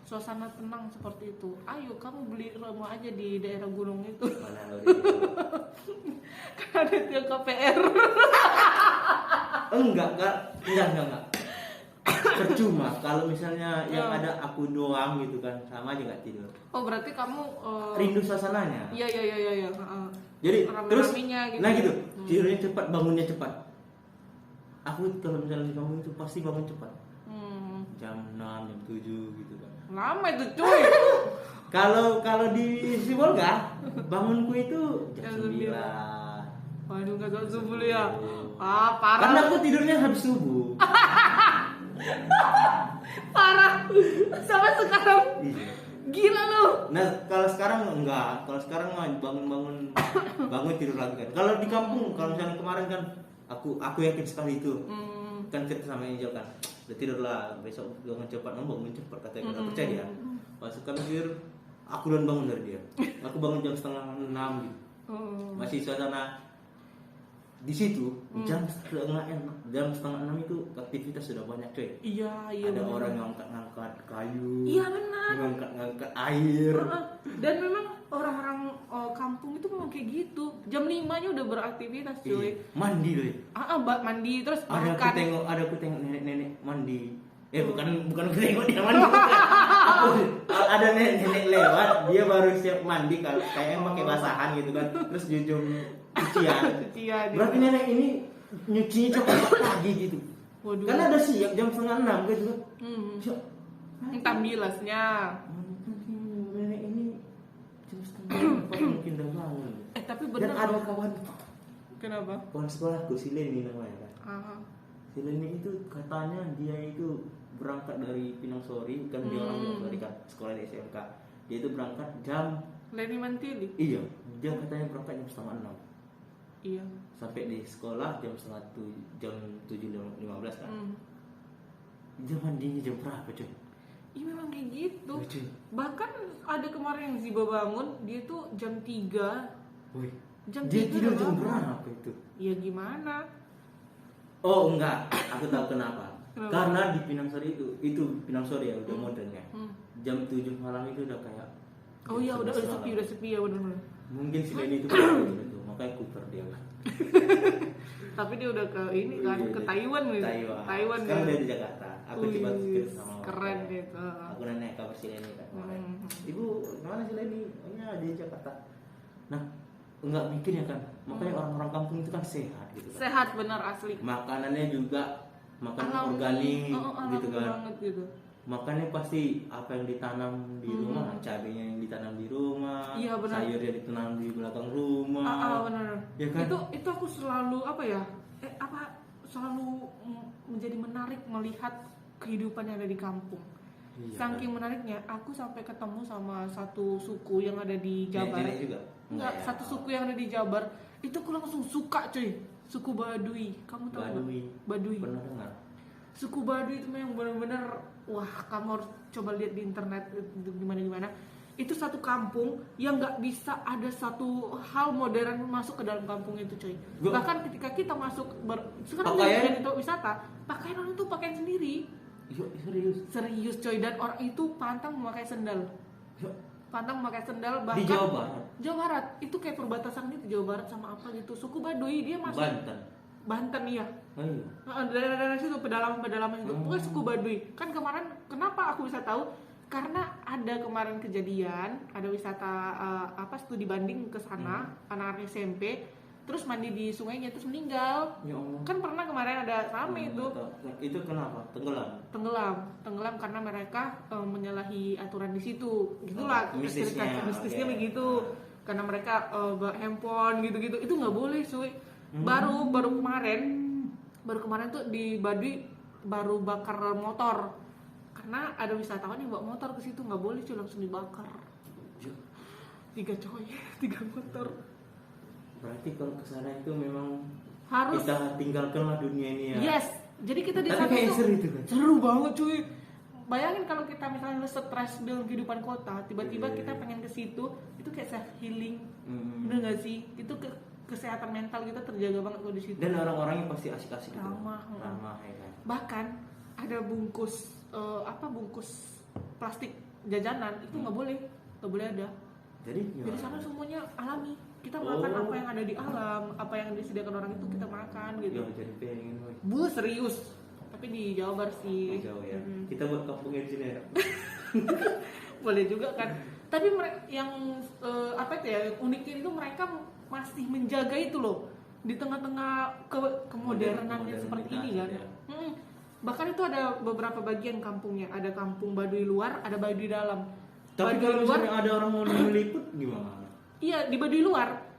Suasana tenang seperti itu. Ayo kamu beli rumah aja di daerah gunung itu. Mana lo? Kan ada tiang KPR. Enggak. Percuma kalau misalnya yang ada aku doang gitu kan, sama aja nggak tidur. Oh berarti kamu rindu suasananya. Iya. Jadi terus gitu. Nah gitu, tidurnya cepat, bangunnya cepat. Aku kalau misalnya di kampung itu pasti bangun cepat. Jam 6, jam 7 gitu kan. Lama itu cuy. Kalau di Sibolga bangunku itu jam 9. Waduh nggak tahu subuh ya. Parah. Karena aku tidurnya habis subuh. Parah. Sampai sekarang. Iya. Gila lu. Nah kalau sekarang enggak, kalau sekarang bangun tidur lagi kan. Kalau di kampung, kalau misalnya kemarin kan aku yakin sekali itu. Kan cerita sama Angel kan, udah tidur lah, besok bangun cepat, bangun cepat katanya, nggak percaya dia. Pas kami tidur, aku dan bangun dari dia. Aku bangun jam 5:30 gitu. Masih suasana di situ jam 5:30 itu aktivitas sudah banyak cuy. Iya. Ada bener. Orang ngangkat kayu. Iya benar. Ngangkat air. Dan memang orang-orang kampung itu memang kayak gitu. Jam 5-nya udah beraktivitas cuy. Mandi cuy. Mandi terus Ada aku tengok nenek-nenek mandi Bukan aku tengok dia mandi. Ada nenek lewat, dia baru siap mandi kalau kayaknya pakai basahan gitu kan. Terus jujur cucian. Berarti nenek ini nyucinya cepat pagi gitu. Waduh. Karena ada siap jam 5:30 gitu. Entah bilasnya. Nenek ini jam 5:30 mungkin udah bangun. Tapi benar. Dan ada kawan. Kenapa? Kawan sekolahku si Leni namanya kan. Aha. Si Leni itu katanya dia itu berangkat dari Pinang Sori, kan dia orang Pinang Sori kan, sekolah di SMK. Dia itu berangkat jam Leni Mantili. Iya, dia katanya berangkat jam 5:30. Iya. Sampai di sekolah jam 7:15 kan. Dia mandinya jam berapa coy? Iya memang kayak gitu. Lucu. Bahkan ada kemarin yang Ziba bangun, dia tuh jam 3. Wih. Jam Dia 3 tidur udah jam bangun. berapa itu? Ya gimana? Oh enggak, aku tahu kenapa. Kenapa? Karena di Pinang Sori itu Pinang Sori ya udah modern ya. Jam 7 malam itu udah kayak. Oh iya udah sepi ya benar-benar. Mungkin si Leni itu gitu, makanya Cooper dia kan. Tapi dia udah ke ini kan, Iya, ke Taiwan nih. Taiwan sekarang ya. dia di Jakarta. Aku Wih, coba kirim sama keren dia. gitu. Aku nanya kabar si Leni kan kemarin. Ibu, mana si Leni? Oh ya di Jakarta. Nah, enggak mikir ya kan. Makanya orang-orang kampung itu kan sehat gitu kan. Sehat benar asli. Makanannya juga makanan Alami. organik Alami gitu kan. banget gitu. Makannya pasti apa yang ditanam di rumah, cabenya yang ditanam di rumah, Iya, benar. sayur yang ditanam di belakang rumah. Benar. Ya kan? Itu aku selalu selalu menjadi menarik melihat kehidupan yang ada di kampung. Iya, Saking menariknya, aku sampai ketemu sama satu suku yang ada di Jabar. Nenek juga? Enggak, ya. satu suku yang ada di Jabar. Itu aku langsung suka cuy. Suku Baduy. Kamu tahu nggak? Baduy. Pernah dengar? Suku Baduy itu memang benar-benar wah, kamu harus coba lihat di internet itu gimana. Itu satu kampung yang nggak bisa ada satu hal modern masuk ke dalam kampung itu coy. Bahkan ketika kita masuk sekarang Pakaian? di tempat wisata, pakaian orang itu pakaian sendiri. Iya, Serius coy, dan orang itu pantang memakai sendal. Iya. Pantang memakai sendal bahkan Di Jawa Barat. Jawa Barat itu kayak perbatasan gitu, Jawa Barat sama apa gitu. Suku Baduy dia masuk Banten iya. Oh iya. Daerah situ pedalaman itu. Pokoknya suku Baduy. Kan kemarin kenapa aku bisa tahu? Karena ada kemarin kejadian, ada wisata studi banding ke sana, anak-anak SMP, terus mandi di sungainya terus meninggal. Ya Allah. Kan pernah kemarin ada rame itu. Itu kenapa? Tenggelam karena mereka menyalahi aturan di situ. Gitulah mistisnya begitu. Karena mereka bawa handphone gitu-gitu. Itu nggak boleh, cuy. Baru kemarin tuh di Baduy baru bakar motor. Karena ada wisatawan yang bawa motor ke situ, nggak boleh cuy, langsung dibakar. 3 motor. Berarti kalau kesana itu memang Harus kita tinggalkanlah dunia ini ya. Yes. Jadi kita di Tapi sana kayak tuh seru itu kan. seru banget cuy. Bayangin kalau kita misalnya stres dalam kehidupan kota, tiba-tiba kita pengen ke situ, itu kayak self healing. Bener nggak sih? Itu kesehatan mental kita terjaga banget kalau di situ. Dan orang-orangnya pasti asik-asik gitu. Ramah ya kan. Bahkan ada bungkus plastik jajanan itu nggak boleh ada. Jadi sana semuanya alami. Kita makan apa yang ada di alam, apa yang disediakan orang itu kita makan gitu. Ya jadi pengen Serius. Tapi di Jawa Barat sih. Jauh ya. Kita buat kampungnya di sini ya. Boleh juga kan. Tapi mereka yang uniknya itu mereka masih menjaga itu loh di tengah-tengah kemodernan yang seperti ini kan. Ya. Bahkan itu ada beberapa bagian kampungnya. Ada kampung Baduy luar, ada Baduy dalam. Tapi Baduy kalau luar, misalnya ada orang mau meliput gimana? iya di Baduy luar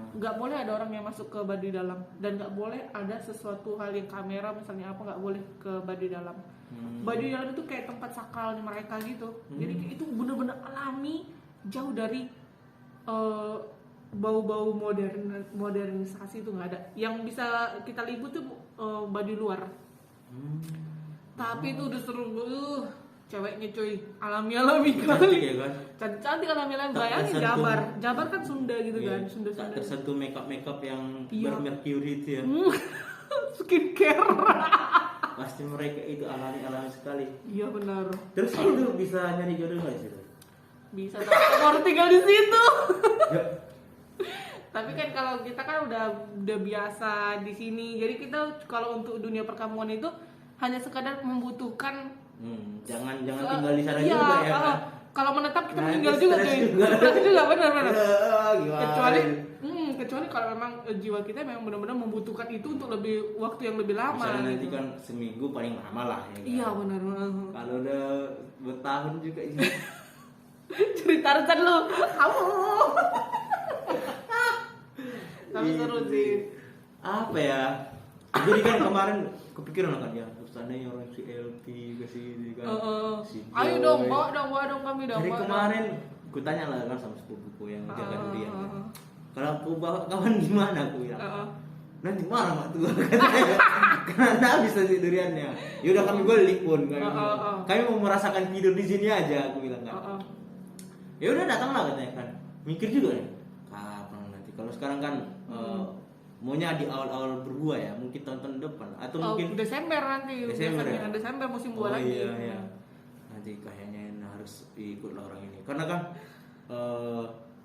nggak boleh ada orang yang masuk ke Baduy dalam, dan nggak boleh ada sesuatu hal yang kamera misalnya apa, nggak boleh ke Baduy dalam. Baduy dalam itu kayak tempat sakralnya mereka gitu. Jadi itu bener-bener alami, jauh dari bau-bau modernisasi itu nggak ada. Yang bisa kita lihat tuh Baduy luar. Tapi itu udah seru, ceweknya cuy, alami kali. Cantik ya kan? Cantik alami. Bayangin Jabar kan Sunda gitu kan, Sunda. Tak tersentuh makeup yang Iya. bermerkuri itu ya. Skincare. Pasti mereka itu alami sekali. Iya benar. Terus itu bisa nyari jodoh nggak sih? Bisa, tapi kamu harus tinggal di situ. Ya. Tapi kan kalau kita kan udah biasa di sini, jadi kita kalau untuk dunia perkampungan itu hanya sekadar membutuhkan Jangan tinggal di sana juga ya kan. Kalau menetap kita Nah, meninggal itu juga stres cuy. juga. Stres juga benar. Gimana? Kecuali kalau memang jiwa kita memang benar-benar membutuhkan itu untuk waktu yang lebih lama. Misalnya nanti gitu. kan seminggu paling lama lah ya kan? Iya benar. Kalau udah bertahun juga ya. Cerita Tarzan lu. Kamu. Tapi seru sih. Apa ya? Jadi kan kemarin kepikiran kan ya, seandainya orang si LP ke sini kan. Si Ayo Joy. dong, bawa dong kami dong. Jadi bawa kemarin ku tanya lah kan sama sepupuku yang jaga durian. Kan. Kalau aku bawa kawan gimana aku ya? Nanti marah mak tuh katanya. Karena habis nanti duriannya. Ya udah kami beli pun kami. Kami mau merasakan tidur di sini aja aku bilang kan. Ya udah datanglah katanya kan. Mikir juga nih. Kapan nanti kalau sekarang kan maunya di awal-awal berbuah ya, mungkin tahun depan atau mungkin Desember nanti. Desember ya? Desember musim buah lagi. Iya. Nanti kayaknya harus ikut lah orang ini. Karena kan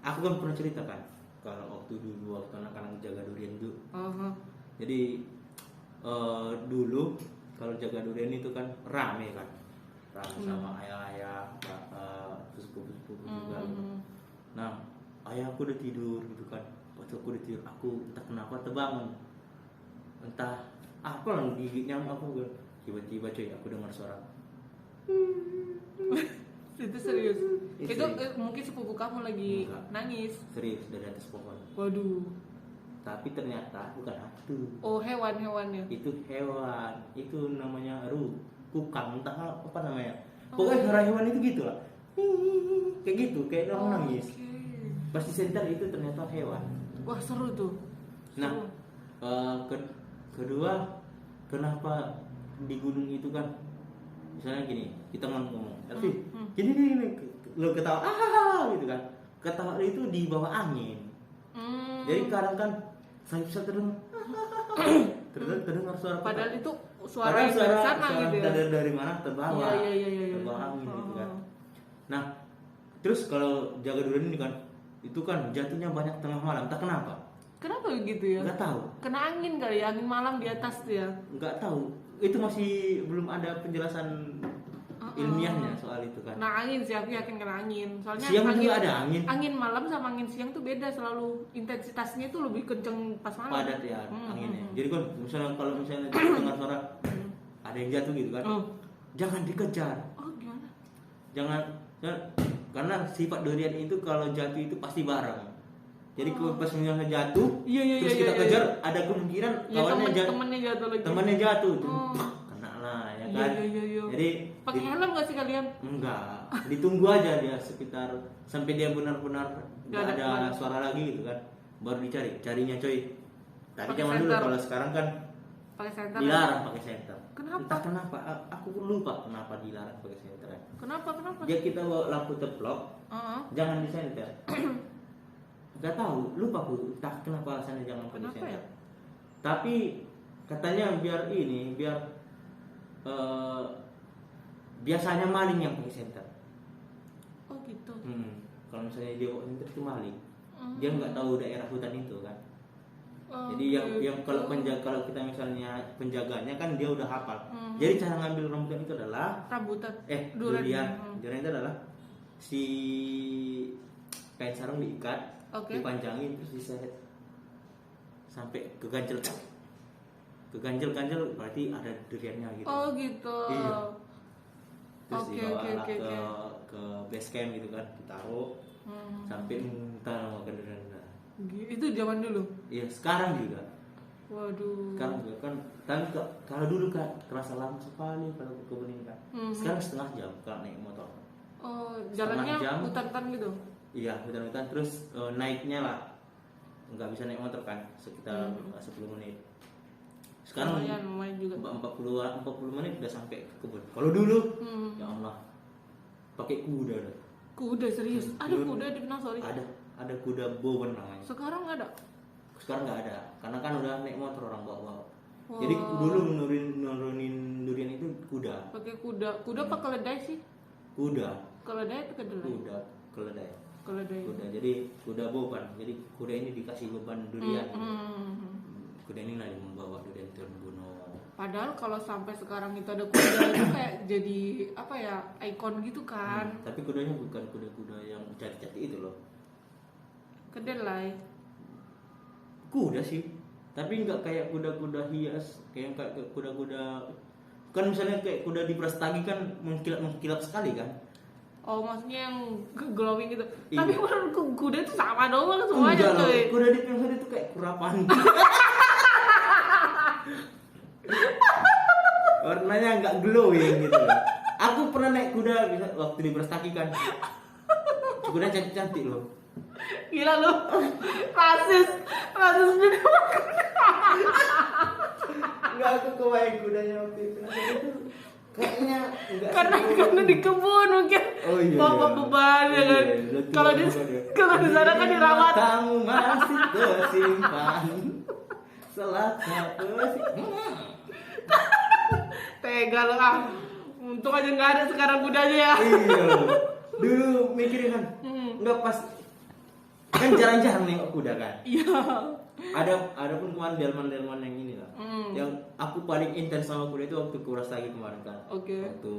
aku kan pernah cerita kan kalau waktu anak-anak jaga durian itu. Jadi dulu kalau jaga durian itu kan rame sama ayah-ayah, sepupu-sepupu juga. Nah, ayahku udah tidur gitu kan. Waktu aku udah tidur, aku entah kenapa terbangun. Entah apa lah gigit nyamuk aku kan. Tiba-tiba cuy, aku dengar suara. Itu serius. Itu mungkin sepupu kamu lagi nangis. Serius dari atas pohon. Waduh. Tapi ternyata bukan hantu. Oh, hewan-hewannya. Itu hewan. Itu namanya kukang, entah apa namanya. Pokoknya suara hewan itu gitu lah. Kayak gitu, kayak orang nangis. Pas di center itu ternyata hewan. Wah, seru tuh. Nah, kedua, kenapa di gunung itu kan misalnya gini, kita ngomong, Elvi, gini, lo ketawa, gitu kan. Ketawa itu di bawah angin. Jadi kadang kan saya bisa terdengar suara. Padahal itu suara yang dari sana gitu ya. Dari mana terbawa. Iya. Terbawa angin gitu kan. Nah, terus kalau jaga durian ini kan, itu kan jatuhnya banyak tengah malam, tak kenapa? Kenapa begitu ya? Nggak tahu. Kena angin kali ya, angin malam di atas tuh ya. Nggak tahu. Itu masih belum ada penjelasan ilmiahnya soal itu kan. Nah, angin sih aku yakin kena angin. Soalnya Siang angin, juga ada angin. Angin malam sama angin siang tuh beda, selalu intensitasnya itu lebih kenceng pas malam. Padat ya anginnya. Jadi kan kalau misalnya dengar suara ada yang jatuh gitu kan. Jangan dikejar. Oh, gimana? Jangan karena sifat durian itu kalau jatuh itu pasti bareng. Jadi pas misalnya jatuh, terus kita kejar, ada kemungkinan kawannya temannya jatuh tuh. Kena lah ya kan. Iya. Jadi pakai helm nggak sih kalian? Enggak, ditunggu aja dia sekitar sampai dia benar-benar nggak ada suara lagi gitu kan, baru carinya coy. Tapi zaman dulu, kalau sekarang kan pakai senter. dilarang pakai senter. Kenapa? Entah kenapa, aku lupa kenapa dilarang pakai senter. Kenapa? Ya kita bawa lampu teplok, jangan di senter. Gak tahu, lupa aku, entah kenapa alasannya jangan pakai senter. Ya? Tapi katanya biar biasanya maling yang pakai senter. Oh gitu. Kalau misalnya dia bawa senter itu maling. Dia nggak tahu daerah hutan itu kan. Jadi yang kalau kita misalnya penjaganya kan dia udah hafal. Jadi cara ngambil rambutan itu adalah durian. Durian itu adalah si kain sarung diikat, dipanjangin terus diseret sampai ke ganjel. Ke ganjel berarti ada duriannya gitu. Oh gitu. Iya. Terus dibawa ke base camp gitu kan, ditaruh sampai muntah makan durian. Itu zaman dulu. Iya, sekarang juga. Waduh. Sekarang juga kan, tapi kalau dulu kan terasa lama sekali kalau ke kebun ini kan. Sekarang setengah jam kalau naik motor. Oh, jalannya hutan-hutan gitu. Iya, hutan-hutan terus naiknya lah. Nggak bisa naik motor kan, sekitar 10 menit. Sekarang lumayan juga. 40 menit udah sampai ke kebun. Kalau dulu, ya Allah, pakai kuda. Kuda serius? Ada kuda di Penang, sorry. Ada kuda bowen namanya. Sekarang nggak ada? Sekarang nggak ada, karena kan udah naik motor orang bawa. Jadi dulu nurunin durian itu kuda. Pakai kuda apa keledai sih? Kuda. Keledai atau kedelai? Keledai. Kuda. Jadi kuda bowen. Jadi kuda ini dikasih beban durian. Kuda ini lagi membawa durian turun gunung. Padahal kalau sampai sekarang itu ada kuda itu kayak jadi apa ya, ikon gitu kan. Tapi kudanya bukan kuda-kuda yang cantik-cantik itu loh. Kedelai. Kuda sih, tapi nggak kayak kuda-kuda hias, kayak kuda-kuda kan misalnya kayak kuda di Prastagi kan mengkilap sekali kan. Oh, maksudnya yang glowing gitu. Iya. Tapi menurutku kuda itu sama doang semuanya Enggak cuy. loh, kuda di Prastagi itu kayak kurapan. Warnanya nggak glowing gitu loh. Aku pernah naik kuda waktu di Prastagi kan. Kuda cantik-cantik loh. Gila lu. Rasis jadi Enggak, aku kebayang kudanya waktu itu. Kayaknya enggak karena di kebun mungkin. Oh iya. Bawa beban ya kan. Kalau di sana kan dirawat. Tamu masih tersimpan. Selasa Tega lu ah. Untung aja nggak ada sekarang kudanya ya. Iya. Dulu mikirin kan. Enggak pas kan jarang-jarang nengok kuda kan. Iya. Ada pun kemarin delman yang ini lah. Yang aku paling intens sama kuda itu waktu ke Prastagi kemarin kan. Oke. Waktu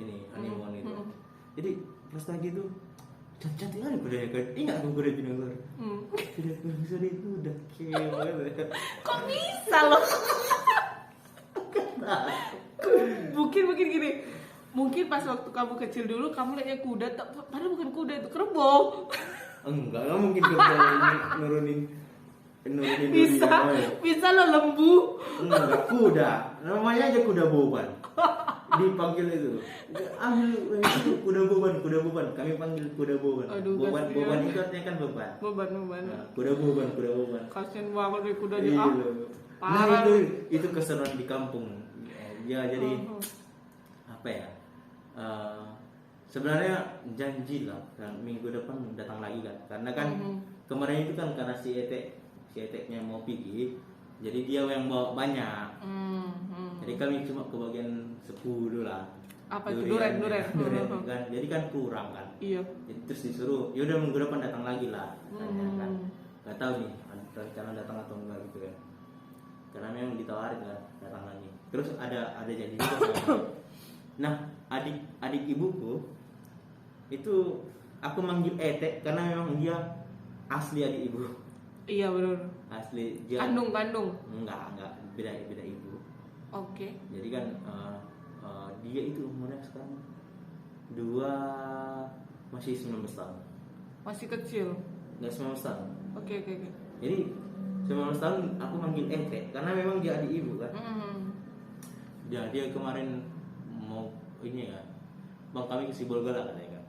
ini honeymoon itu. Jadi Prastagi itu cantik kali kudanya kan. Ingat aku kuda Binangor. Kuda Binangor itu udah keren banget. Kok bisa loh? Mungkin gini. Mungkin pas waktu kamu kecil dulu kamu lihatnya kuda, padahal bukan kuda, itu kerbau. Enggak mungkin kerbau nurunin Bisa lo lembu. Enggak, kuda. Namanya aja kuda beban. Dipanggil itu. Kuda beban. Kami panggil kuda beban. Aduh, Beban itu artinya kan beban. Beban. Nah, kuda beban. Kasian banget nih kudanya. Iya. Parah. Nah, itu keseruan di kampung. Ya jadi apa ya? Sebenarnya janji lah kan minggu depan datang lagi kan. Karena kan kemarin itu kan karena si Eteknya mau pergi, jadi dia yang bawa banyak. Jadi kami cuma kebagian 10 lah. Apa itu duren kan. Jadi kan kurang kan. Iya. Jadi terus disuruh, yaudah minggu depan datang lagi lah. Kan. Gak tahu nih ada rencana datang atau enggak gitu ya. Karena memang ditawarin kan datang lagi. Terus ada janji juga sama. Nah, adik ibuku itu aku manggil Etek karena memang dia asli adik ibu. Iya benar. Asli dia. Kandung. Enggak, beda ibu. Oke. Jadi kan dia itu umurnya sekarang masih 19 tahun. Masih kecil. Enggak 19 tahun. Oke. Jadi 19 tahun aku manggil Etek karena memang dia adik ibu kan. Dia kemarin mau ini ya. Bang kami ke Sibolga katanya kan.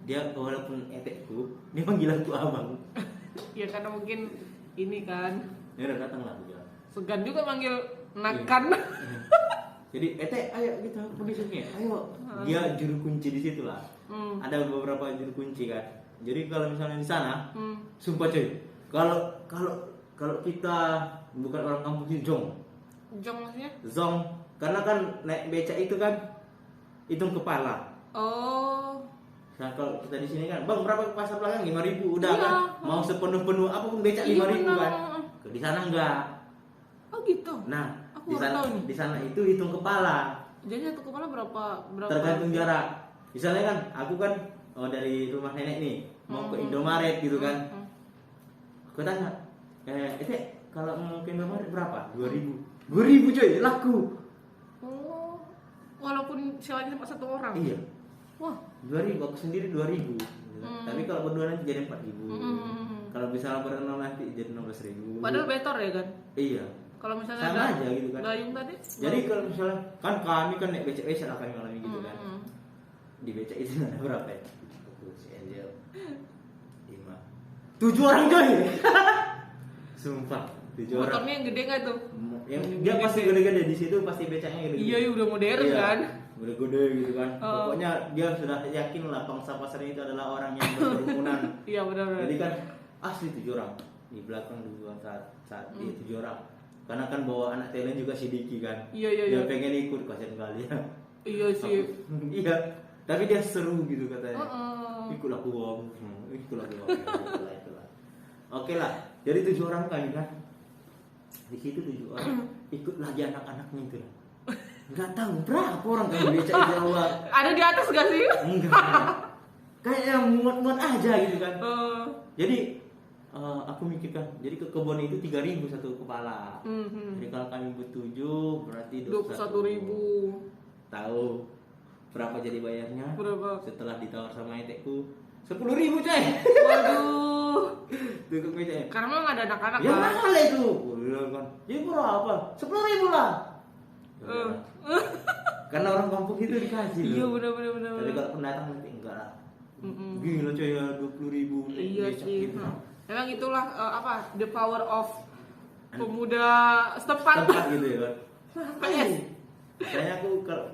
Dia walaupun Etekku, dia panggil aku abang. Ya karena mungkin ini kan. Ya udah datang lah dia. Segan juga manggil nakan. Jadi Etek ayo kita pergi sini. Ayo. Dia juru kunci di situ lah. Ada beberapa juru kunci kan. Jadi kalau misalnya di sana, sumpah cuy. Kalau kita bukan orang kampung sini Jong maksudnya? Zong. Karena kan naik becak itu kan hitung kepala. Oh. Nah kalau kita di sini kan, bang berapa ke pasar belakang 5.000 udah Iya. kan, mau sepenuh apapun becak 5.000 kan. Di sana enggak. Oh gitu. Nah Aku baru tahu nih. di sana itu hitung kepala. Jadi satu kepala berapa? Tergantung jarak. Misalnya kan, aku kan dari rumah nenek nih mau ke Indomaret gitu kan. Aku tanya, itu kalau mau ke Indomaret berapa? 2.000 coy, laku. Oh, walaupun sewanya cuma satu orang. Iya. Wah. 2.000, aku sendiri 2.000. Tapi kalau berdua nanti jadi 4.000. Kalau misalnya berenam nanti jadi 16.000. Padahal better ya kan? Iya. Kalau misalnya sama aja gitu kan. Gayung tadi. Jadi kalau misalnya kan kami kan naik becak lah kami ngalami gitu kan. Di becak itu ada berapa ya? Aku si Angel 7 orang coy. Sumpah 7 orang. Motornya yang gede nggak tuh? Yang dia pasti gede-gede di situ pasti becaknya gede. Iya, udah modern iya, kan. Udah gede gitu kan. Pokoknya dia sudah yakin lah pangsa pasarnya itu adalah orang yang berkerumunan. Iya benar. Jadi kan asli 7 orang. Di belakang 2 saat dia 7 orang. Karena kan bawa anak talent juga si Diki kan. Iya. Dia pengen ikut kasihan kali ya. Iya sih. Iya. Tapi dia seru gitu katanya. Ikutlah gua. Itulah. Oke lah. Jadi 7 orang kan. Di situ 7 orang. Ikut lagi anak-anaknya itu lah. Nggak tahu berapa orang kalau becak di Jawa. Ada di atas gak sih? Enggak. Kayak yang muat-muat aja gitu kan. Jadi aku mikirkan, jadi ke kebun itu 3.000 satu kepala. Jadi kalau kami bertujuh berarti 21.000. Tahu berapa jadi bayarnya? Berapa? Setelah ditawar sama etekku 10.000 coy. Waduh. Duduk meja. Karena memang ada anak-anak Ya kan. mahal itu. Bilang kan. Jadi berapa? 10.000 lah. Karena orang kampung itu dikasih. Iya loh. benar. Tapi kalau pendatang nanti enggak lah. Gila coy ya 20.000 Iya sih. gitu. Memang itulah the power of pemuda setempat. Tempat gitu ya kan. PS. Kayaknya aku kalau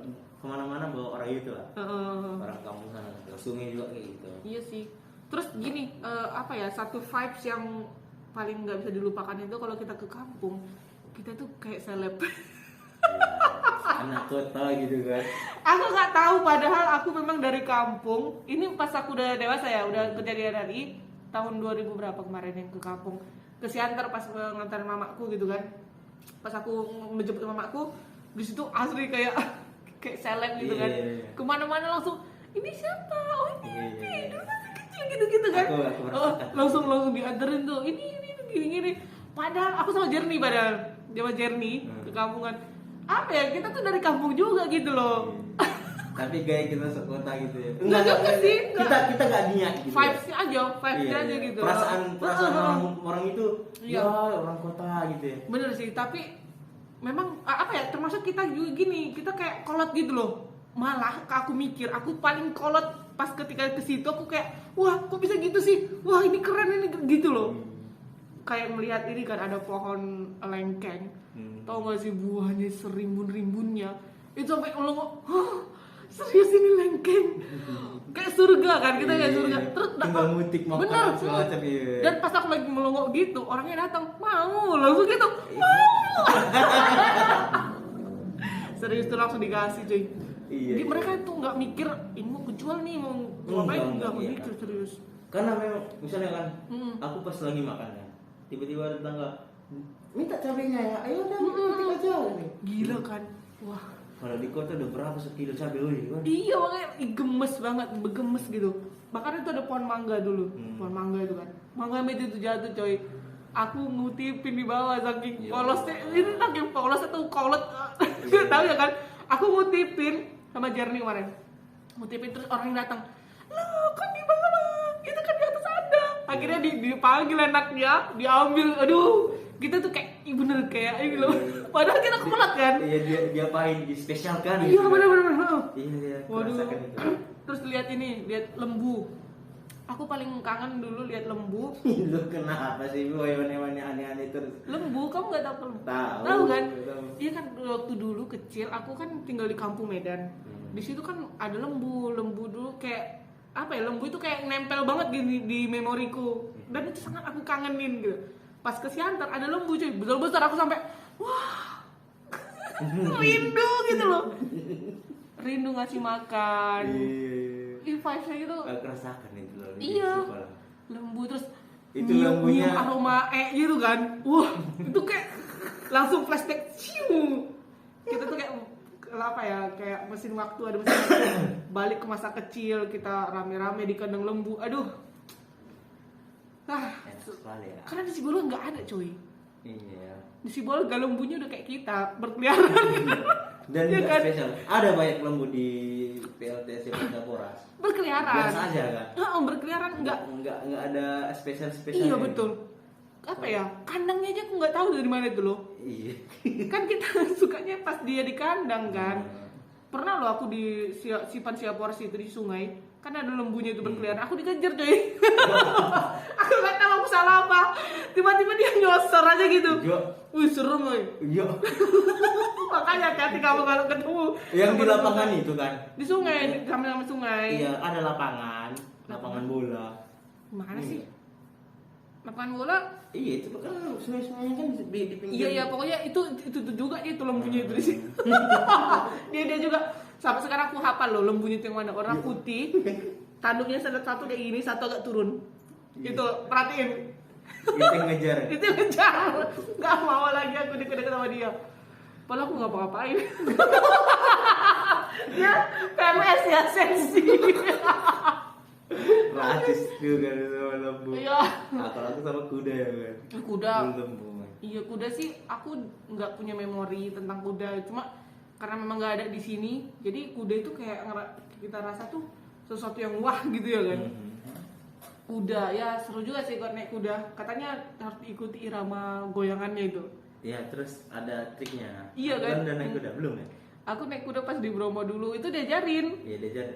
kemana-mana bawa orang itu lah. Orang kampung sana. Ke sungai juga kayak gitu. Iya sih. Terus gini, satu vibes yang paling nggak bisa dilupakan itu kalau kita ke kampung, kita tuh kayak seleb. Anak kota gitu kan. Aku nggak tahu, padahal aku memang dari kampung. Ini pas aku udah dewasa ya, udah kejadian dari tahun 2000 berapa kemarin yang ke kampung, ke Siantar pas ngantarin mamaku gitu kan. Pas aku menjemput mamaku, di situ asli kayak seleb gitu kan. Kemana-mana langsung, ini siapa? Oh ini dulu masih kecil gitu kan. Langsung dianterin tuh, ini gini. Padahal aku sama Jerny ke kampungan. Apa ya, kita tuh dari kampung juga gitu loh. Tapi gaya kita sekota gitu ya. Enggak sih. Kita enggak niat gitu. Vibes-nya aja gitu. Perasaan orang itu Iya. ya orang kota gitu ya. Bener sih, tapi memang termasuk kita juga gini, kita kayak kolot gitu loh. Malah aku mikir, aku paling kolot pas ketika ke situ aku kayak, wah kok bisa gitu sih? Wah ini keren ini gitu loh. Kayak melihat ini kan ada pohon lengkeng. Tahu gak sih buahnya serimbun-rimbunnya? Itu sampai melongo, serius ini lengkeng? Kayak surga kan, kita kayak surga. Terus tinggal mutik makan bener, semacam itu. dan pas aku lagi melongo gitu, orangnya datang, mau langsung gitu, mau. Serius tuh langsung dikasih cuy. Jadi mereka tuh nggak mikir ini mau kejual nih, mau ngapain, nggak mikir serius. Karena memang misalnya kan, aku pas lagi makan ya, tiba-tiba ada tetangga minta cabenya ya, ayo udah petik aja nih. Gila kan, wah. Kalau di kota udah berapa sekilo cabai kan? Iya makanya gemes banget, begemes gitu. Bahkan itu ada pohon mangga dulu, pohon mangga itu kan. Mangga itu jatuh coy. Aku ngutipin di bawah saking polosnya, ini saking polos atau kolot, nggak tahu ya kan. Aku ngutipin sama Jerny kemarin, ngutipin terus orang yang datang, loh kan di bawah, itu kan di atas ada. Akhirnya dipanggil anaknya, diambil, aduh. Kita tuh kayak bener kayak ini loh. Padahal kita kolot kan. Iya dia apain dispesialkan. Iya bener. Iya. Waduh. Terus lihat lembu. Aku paling kangen dulu lihat lembu. Lu kenapa sih hewan-hewannya aneh-aneh terus? Lembu, kamu nggak tahu lembu? Tahu Kan? Iya kan waktu dulu kecil, aku kan tinggal di kampung Medan. Di situ kan ada lembu dulu kayak lembu itu kayak nempel banget gini di memoriku. Dan itu sangat aku kangenin gitu. Pas ke Siantar ada lembu cuy, besar aku sampai wah rindu gitu loh, rindu ngasih makan. Vibes-nya gitu. Kerasakan itu loh. Iya. Lembu terus itu lembunya aroma gitu kan. Wah, itu kayak langsung flashback. Kita tuh kayak mesin waktu, ada mesin waktu. Balik ke masa kecil, kita rame-rame di kandang lembu. Aduh. Karena di Sibolga nggak ada coy. Iya. Di Sibolga lembunya udah kayak kita berkeliaran. Dan ya kan? Spesial. Ada banyak lembu di PLTS Poras. Berkeliaran. Biasa aja kan? Berkeliaran nggak ada spesial. Iya betul. Kandangnya aja aku nggak tahu dari mana itu loh. Iya. Kan kita sukanya pas dia di kandang kan. Pernah loh aku di Sipan Siaporas itu di sungai. Kan ada lembunya itu berkeliaran, aku dikejar coy. Aku nggak tahu aku salah apa, tiba-tiba dia nyosor aja gitu. Wih serem coy. Iya. Makanya hati-hati kamu kalau ketemu. Yang di lapangan itu kan? Di sungai, sama sungai. Iya, ada lapangan bola. Mana sih? Lapangan bola? Iya itu kan sungai-sungainya kan di pinggir. Iya pokoknya itu juga itu lembunya itu di situ. dia juga. Sampai sekarang aku hafal loh lembunya itu yang mana, warna putih, tanduknya satu kayak gini, satu agak turun. Itu perhatiin. Itu ngejar. Nggak mau lagi aku deket-deket sama dia. Padahal aku nggak apa-apain. Ya, PMS ya sensi. Rasis juga sama lembu. Iya. Nah, kalau aku sama kuda ya kan. Kuda. Lembu. Iya, kuda sih aku nggak punya memori tentang kuda, cuma karena memang nggak ada di sini, jadi kuda itu kayak kita rasa tuh sesuatu yang wah gitu ya kan. Kuda ya seru juga sih kalau naik kuda, katanya harus diikuti irama goyangannya itu. Iya, terus ada triknya. Iya kan? Udah naik kuda belum ya? Aku naik kuda pas di Bromo dulu itu diajarin. Iya, diajarin.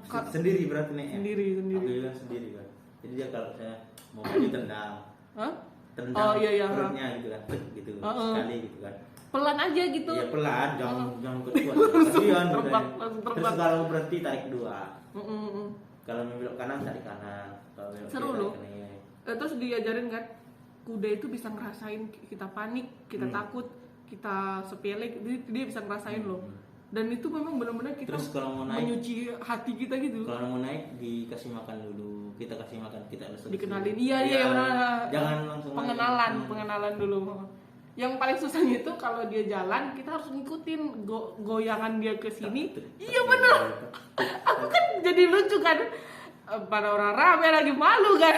Kak. Sendiri berarti naiknya? Sendiri. Aku juga sendiri kan. Jadi dia kalau saya mau maju tendang. Hah? Tendang Oh, iya. perutnya gitu kan. Gitu. Sekali gitu kan. Pelan aja gitu. Iya, pelan, jangan kuat. Kasihan Langsung terbang. Terus kalau berhenti tarik dua. Mm-mm. Kalau mau belok kanan tarik kanan. Kalau belok Seru kiri, loh. tarik kanan. Terus diajarin kan, kuda itu bisa ngerasain kita panik, kita takut, kita sepele, dia bisa ngerasain loh. Dan itu memang benar-benar kita Terus kalau mau naik, menyuci hati kita gitu. kalau mau naik dikasih makan dulu, kita kasih makan, kita harus Dikenalin, iya benar. Jangan langsung pengenalan dulu. Yang paling susahnya itu kalau dia jalan kita harus ngikutin goyangan dia ke sini. Iya benar. Aku kan jadi lucu kan, pada orang rame lagi malu kan.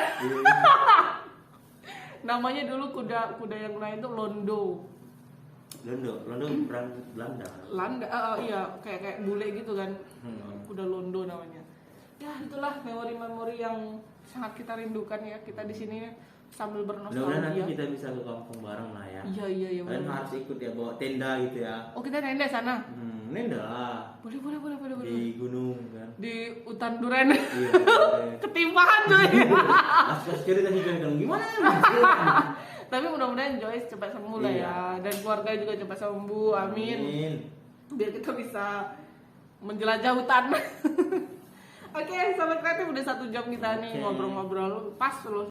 Namanya dulu kuda yang lain tuh Londo perang Belanda. Iya kayak bule gitu kan. Kuda Londo namanya. Ya itulah memori-memori yang sangat kita rindukan ya, kita di sini sambil Mudah-mudahan nanti bernostalgia. kita bisa ke kampung bareng lah ya. Iya Kalian benar. harus ikut ya, bawa tenda gitu ya. Oh kita tenda sana. Tenda lah Boleh. di gunung kan. Di hutan duren. Iya. Ketimpahan coy. Asal cerita nih kan gimana? Tapi mudah-mudahan Joyce cepat sembuh lah ya, dan keluarga juga cepat sembuh, amin. Biar kita bisa menjelajah hutan. Oke, sahabat kreatif udah 1 jam kita nih ngobrol-ngobrol, pas loh.